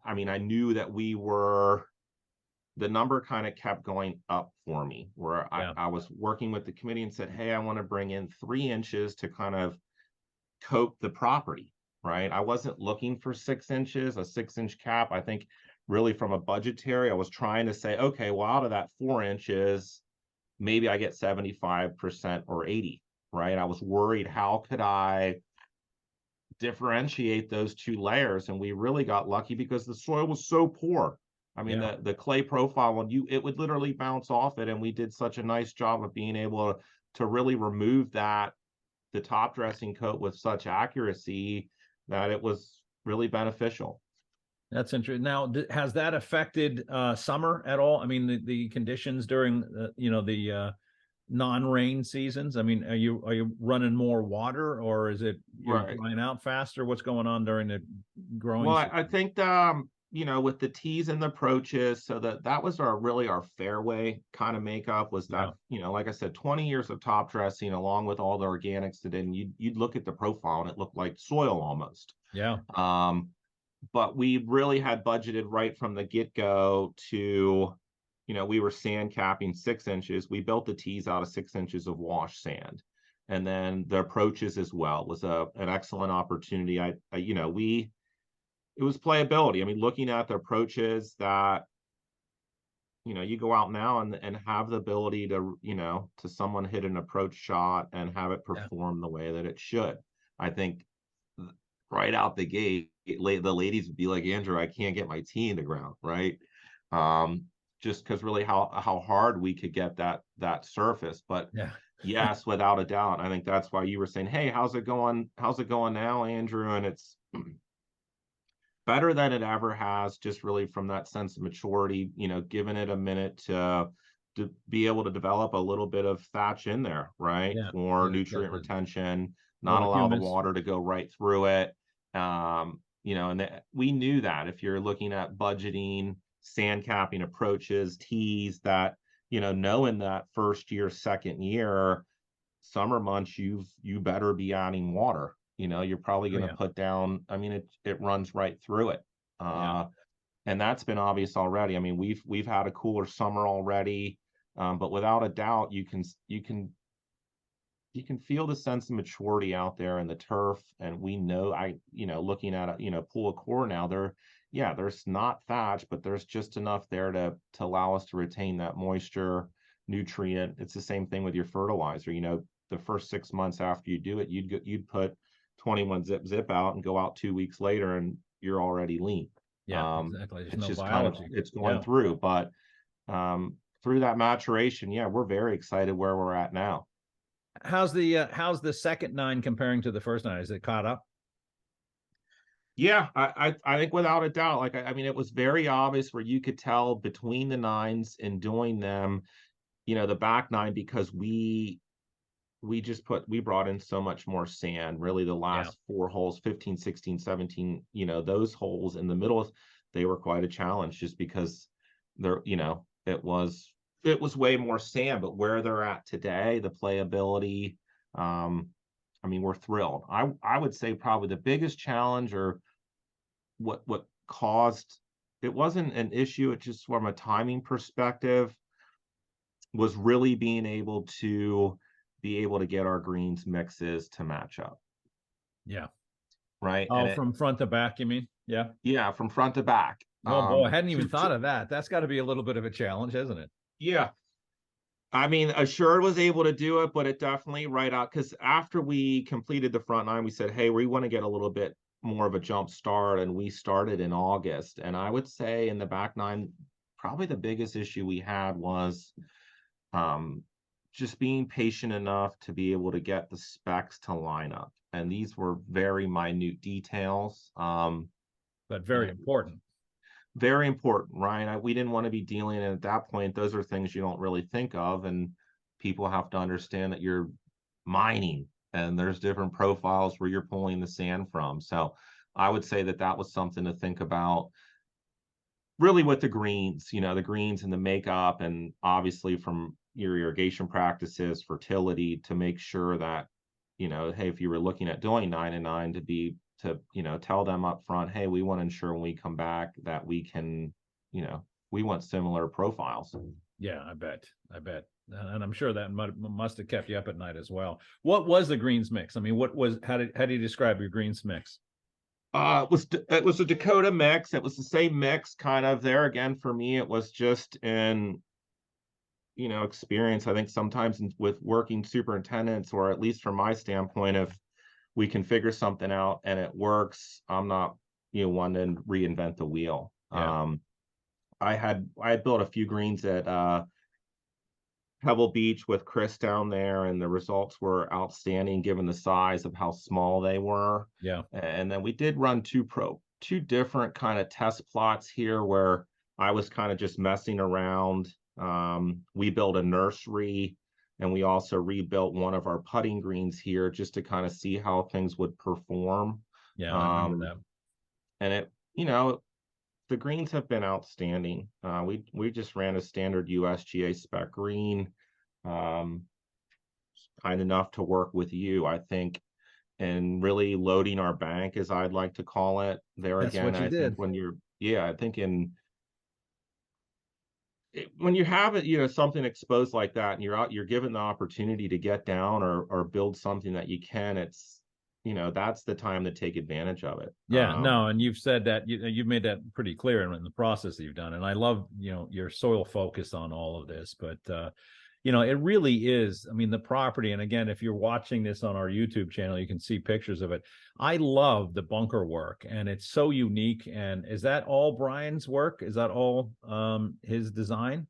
I mean, I knew that the number kind of kept going up for me, where I was working with the committee and said, hey, I want to bring in 3 inches to kind of coat the property, right? I wasn't looking for 6 inches, a 6-inch cap. I think really from a budgetary, I was trying to say, okay, well, out of that 4 inches, maybe I get 75% or 80, right? I was worried, how could I differentiate those 2 layers? And we really got lucky because the soil was so poor. I mean, the clay profile it would literally bounce off it. And we did such a nice job of being able to really remove the top dressing coat with such accuracy that it was really beneficial. That's interesting. Now, has that affected summer at all? I mean, the conditions during the non-rain seasons. I mean, are you running more water, or is it you're Right. drying out faster? What's going on during the growing Well, season? I think with the tees and the approaches, so that was our fairway kind of makeup was Yeah, that, like I said, 20 years of top dressing along with all the organics that in you'd look at the profile and it looked like soil almost. yeah, Um, but we really had budgeted right from the get-go to, we were sand capping 6 inches. We built the tees out of 6 inches of wash sand. And then the approaches as well was an excellent opportunity. It was playability. I mean, looking at the approaches that, you go out now and have the ability to someone hit an approach shot and have it yeah, perform the way that it should. I think right out the gate, the ladies would be like, Andrew, I can't get my tee in the ground, right? Just because really how hard we could get that surface. But yeah, yes, without a doubt. I think that's why you were saying, hey, how's it going? How's it going now, Andrew? And it's better than it ever has, just really from that sense of maturity, giving it a minute to be able to develop a little bit of thatch in there, right? yeah, For yeah. nutrient retention, A little not allow the humus. water to go right through it. And we knew that if you're looking at budgeting, sand capping approaches, tees, that, knowing that first year, second year, summer months, you better be adding water. You're probably Oh going to yeah, put down, I mean, it runs right through it. yeah, And that's been obvious already. I mean, we've had a cooler summer already. But without a doubt, you can feel the sense of maturity out there in the turf. And we know, looking at a, pool of core now, there's not thatch, but there's just enough there to allow us to retain that moisture, nutrient. It's the same thing with your fertilizer. The first 6 months after you do it, you'd put 21 zip out and go out 2 weeks later and you're already lean. yeah, exactly. There's It's no just biology. it's going Yeah. through, but through that maturation, yeah, we're very excited where we're at now. How's the second nine comparing to the first nine? Is it caught up? Yeah, I think without a doubt, like I mean, it was very obvious where you could tell between the nines and doing them, the back nine, because we brought in so much more sand. Really, the Yeah, last four holes, 15, 16, 17, those holes in the middle, they were quite a challenge just because there, it was way more sand. But where they're at today, the playability, I mean, we're thrilled. I would say probably the biggest challenge, or what caused, it wasn't an issue, it just from a timing perspective was really being able to get our greens mixes to match up, yeah. right? Oh, from front to back, you mean? Yeah. Yeah, from front to back. Oh boy, I hadn't even To thought of that. That's got to be a little bit of a challenge, isn't it? Yeah, I mean, Assured was able to do it, but it definitely right out, because after we completed the front nine, we said, hey, we want to get a little bit more of a jump start, and we started in August. And I would say in the back nine, probably the biggest issue we had was just being patient enough to be able to get the specs to line up. And these were very minute details. But very important. Very important, Ryan. We didn't want to be dealing, and at that point, those are things you don't really think of, and people have to understand that you're mining, and there's different profiles where you're pulling the sand from. So I would say that was something to think about, really, with the greens, the greens and the makeup, and obviously from your irrigation practices, fertility, to make sure that, hey, if you were looking at doing 9 and 9, to tell them up front, hey, we want to ensure when we come back that we can, we want similar profiles. Yeah, I bet. And I'm sure that must have kept you up at night as well. What was the greens mix? I mean, how do you describe your greens mix? It was a Dakota mix. It was the same mix kind of there. Again, for me, it was just in, experience. I think sometimes with working superintendents, or at least from my standpoint, if we can figure something out and it works, I'm not, one to reinvent the wheel. Yeah. I had built a few greens at Pebble Beach with Chris down there, and the results were outstanding given the size of how small they were. Yeah. And then we did run two two different kind of test plots here where I was kind of just messing around. We built a nursery, and we also rebuilt one of our putting greens here just to kind of see how things would perform. Yeah, I remember Um, that. and the greens have been outstanding. We just ran a standard USGA spec green, um, kind enough to work with you, I think, and really loading our bank, as I'd like to call it. There That's again, what you I think did. I think when you have it, something exposed like that, and you're given the opportunity to get down or build something that you can, that's the time to take advantage of it. Yeah, no, and you've said that you've made that pretty clear in the process that you've done, and I love your soil focus on all of this. But it really is. I mean, the property, and again, if you're watching this on our YouTube channel, you can see pictures of it. I love the bunker work, and it's so unique. And is that all Brian's work? Is that all his design,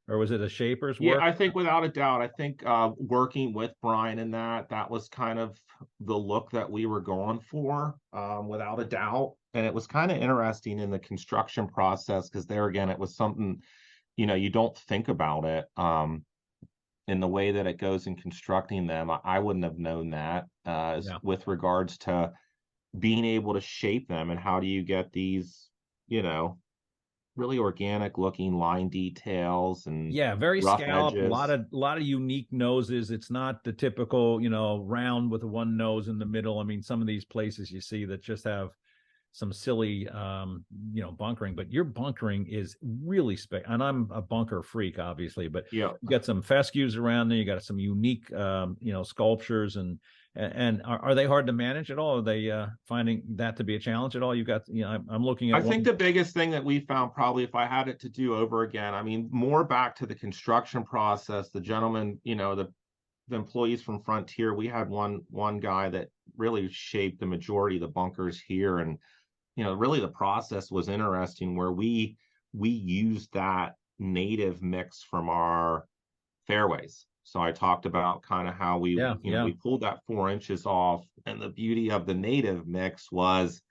or was it a shaper's Yeah, work? I think without a doubt, I think working with Brian in that was kind of the look that we were going for, without a doubt. And it was kind of interesting in the construction process because there again, it was something, you don't think about it. In the way that it goes in constructing them, I wouldn't have known that, Yeah. with regards to being able to shape them and how do you get these, you know, really organic looking line details and Yeah, very rough scalloped, edges. a lot of unique noses. It's not the typical, round with one nose in the middle. I mean, some of these places you see that just have some silly bunkering, but your bunkering is really and I'm a bunker freak, obviously, but Yeah, you got some fescues around there, you got some unique sculptures, and are they hard to manage at all? Are they finding that to be a challenge at all? You got, I'm looking at I think one. the biggest thing that we found, probably if I had it to do over again, I mean, more back to the construction process, the gentleman, the employees from Frontier, we had one guy that really shaped the majority of the bunkers here. And really the process was interesting where we used that native mix from our fairways. So I talked about kind of how Yeah, yeah. we pulled that 4 inches off, and the beauty of the native mix was,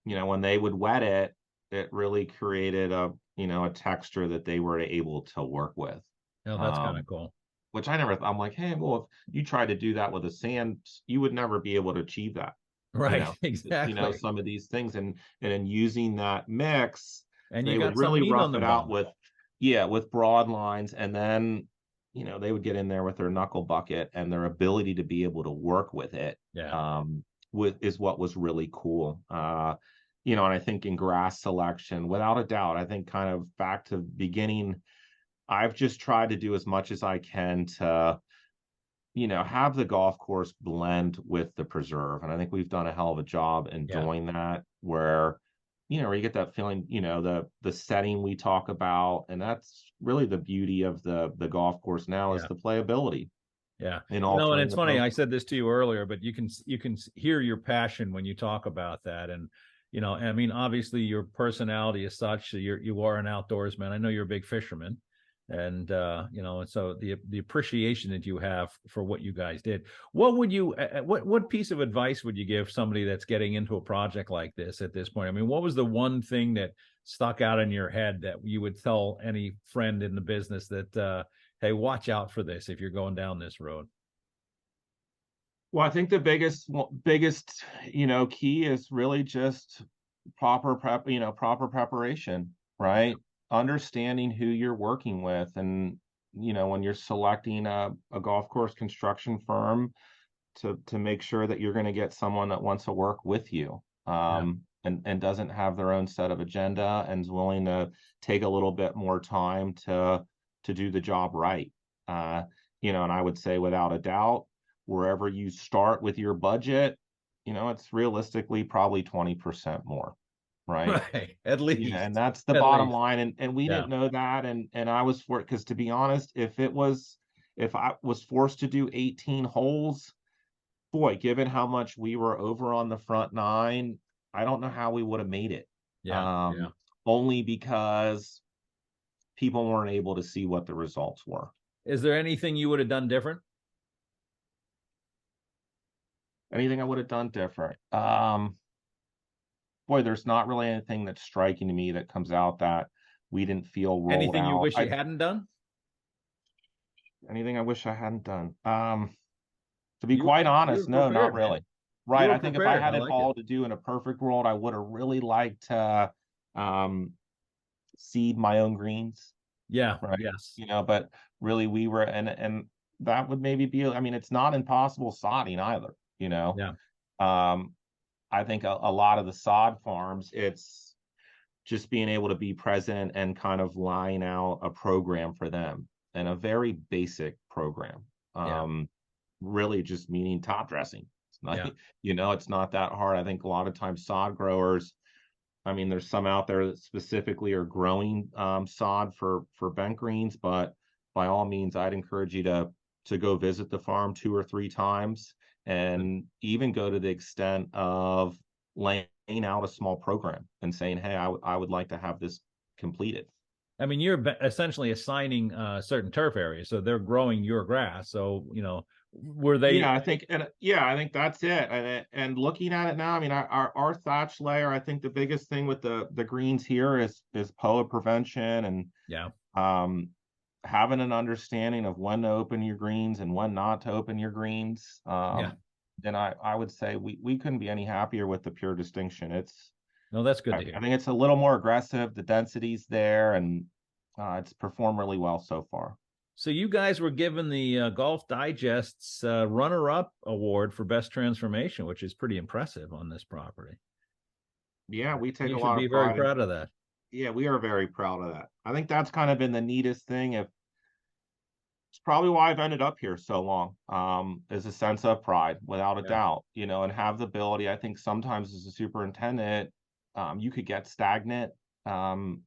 when they would wet it, it really created a texture that they were able to work with. No, that's kind of Um, cool. which I never, I'm like, hey, well, if you tried to do that with a sand, you would never be able to achieve that. You Right. know, Exactly. some of these things, and in using that mix, And you they would got some really meat on rough the it out bone. with, yeah, with broad lines, and then, they would get in there with their knuckle bucket, and their ability to be able to work with it, Yeah. is what was really cool. And I think in grass selection, without a doubt, I think kind of back to the beginning, I've just tried to do as much as I can to, have the golf course blend with the preserve. And I think we've done a hell of a job in Yeah. doing that, where you get that feeling, the setting we talk about, and that's really the beauty of the golf course now, is Yeah. the playability Yeah. in And altering it's the funny, I profile. said this to you earlier, but you can hear your passion when you talk about that. And I mean, obviously your personality is such, you are an outdoorsman. I know you're a big fisherman. And and so the appreciation that you have for what you guys did. What would you what piece of advice would you give somebody that's getting into a project like this at this point? I mean, what was the one thing that stuck out in your head that you would tell any friend in the business that hey, watch out for this if you're going down this road? Well, I think the biggest key is really just proper preparation, right? Understanding who you're working with, and when you're selecting a golf course construction firm, to make sure that you're going to get someone that wants to work with you, Yeah. and doesn't have their own set of agenda, and is willing to take a little bit more time to do the job right. uh and I would say without a doubt, wherever you start with your budget, it's realistically probably 20% more, right? Right. At And least. that's the At bottom least. line. And we Yeah. didn't know that. And I was for it, because to be honest, if I was forced to do 18 holes, boy, given how much we were over on the front nine, I don't know how we would have made it. Yeah. Yeah. Um, only because people weren't able to see what the results were. Is there anything you would have done different? Anything I would have done different? boy, there's not really anything that's striking to me that comes out that we didn't feel rolled Anything you out. wish you hadn't done? Anything I wish I hadn't done. To be You quite you honest, were no, not prepared, man. really. You Right. were I think if I prepared. I had it like it. all to do in a perfect world, I would have really liked to seed my own greens. Yeah. Right. Yes. But really we were, and that would maybe be, I mean, it's not impossible sodding either, Yeah. Um, I think a lot of the sod farms, it's just being able to be present and kind of line out a program for them, and a very basic program. Yeah. Really just meaning top dressing. It's not, Yeah. it's not that hard. I think a lot of times sod growers, I mean, there's some out there that specifically are growing sod for bent greens, but by all means, I'd encourage you to go visit the farm 2 or 3 times, and even go to the extent of laying out a small program and saying, hey, I would like to have this completed. I mean, you're essentially assigning certain turf areas, so they're growing your grass. So, were they? I think that's it. And looking at it now, I mean, our thatch layer, I think the biggest thing with the greens here is POA prevention, and Yeah. having an understanding of when to open your greens and when not to open your greens. Yeah. Then I would say we couldn't be any happier with the pure distinction. No, that's good to hear. I think it's a little more aggressive. The density's there, and it's performed really well so far. So you guys were given the Golf Digest's runner-up award for best transformation, which is pretty impressive on this property. Yeah, we take You a should lot be of very pride. proud of that. Yeah, we are very proud of that. I think that's kind of been the neatest thing. It's probably why I've ended up here so long, is a sense of pride, without a Yeah. doubt, and have the ability. I think sometimes as a superintendent, you could get stagnant, and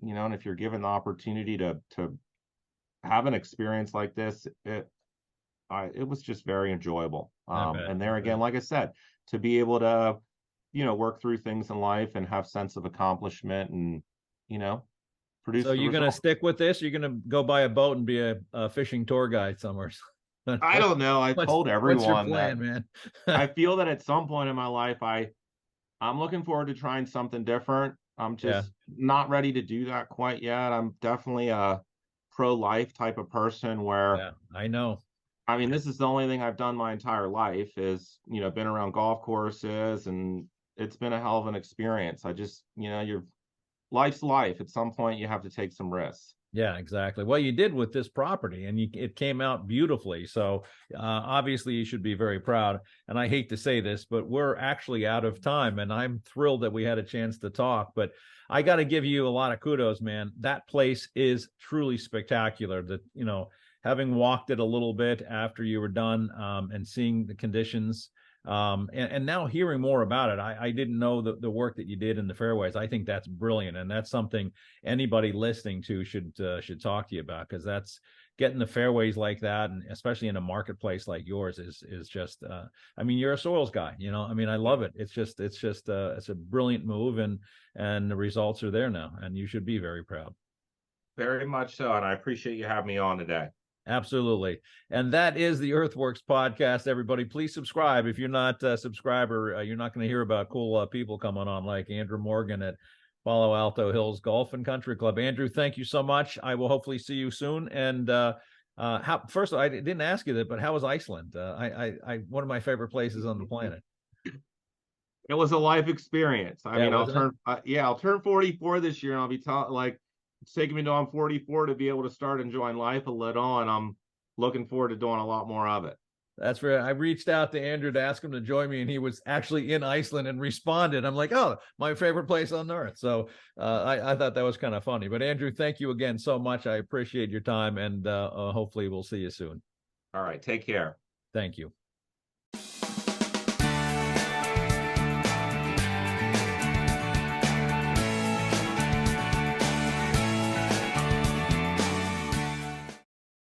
if you're given the opportunity to have an experience like this, it was just very enjoyable. And there again, like I said, to be able to, work through things in life and have sense of accomplishment, and, produce. So you're going to stick with this? You're going to go buy a boat and be a fishing tour guide somewhere? I don't know. I told everyone what's your plan, man? I feel that at some point in my life, I'm looking forward to trying something different. I'm just not ready to do that quite yet. I'm definitely a pro-life type of person where, I know. I mean, this is the only thing I've done my entire life is, been around golf courses, and it's been a hell of an experience. I just, life's life. At some point, you have to take some risks. Yeah, exactly. Well, you did with this property, and it came out beautifully. So obviously, you should be very proud. And I hate to say this, but we're actually out of time, and I'm thrilled that we had a chance to talk. But I got to give you a lot of kudos, man. That place is truly spectacular. That having walked it a little bit after you were done, and seeing the conditions. And now hearing more about it, I didn't know the work that you did in the fairways. I think that's brilliant, and that's something anybody listening to should talk to you about, because that's getting the fairways like that, and especially in a marketplace like yours is just. I mean, you're a soils guy, I mean, I love it. It's a brilliant move, and the results are there now, and you should be very proud. Very much so, and I appreciate you having me on today. Absolutely. And that is the Earthworks podcast, everybody. Please subscribe. If you're not a subscriber, you're not going to hear about cool people coming on like Andrew Morgan at Palo Alto Hills Golf and Country Club. Andrew, thank you so much. I will hopefully see you soon. And first of all, I didn't ask you that, but how was Iceland? One of my favorite places on the planet. It was a life experience. I mean, I'll turn 44 this year, and I'll be it's taking me until I'm 44 to be able to start enjoying life a little, and I'm looking forward to doing a lot more of it. That's right. I reached out to Andrew to ask him to join me, and he was actually in Iceland and responded. I'm like, oh, my favorite place on earth. So I thought that was kind of funny. But Andrew, thank you again so much. I appreciate your time, and hopefully we'll see you soon. All right. Take care. Thank you.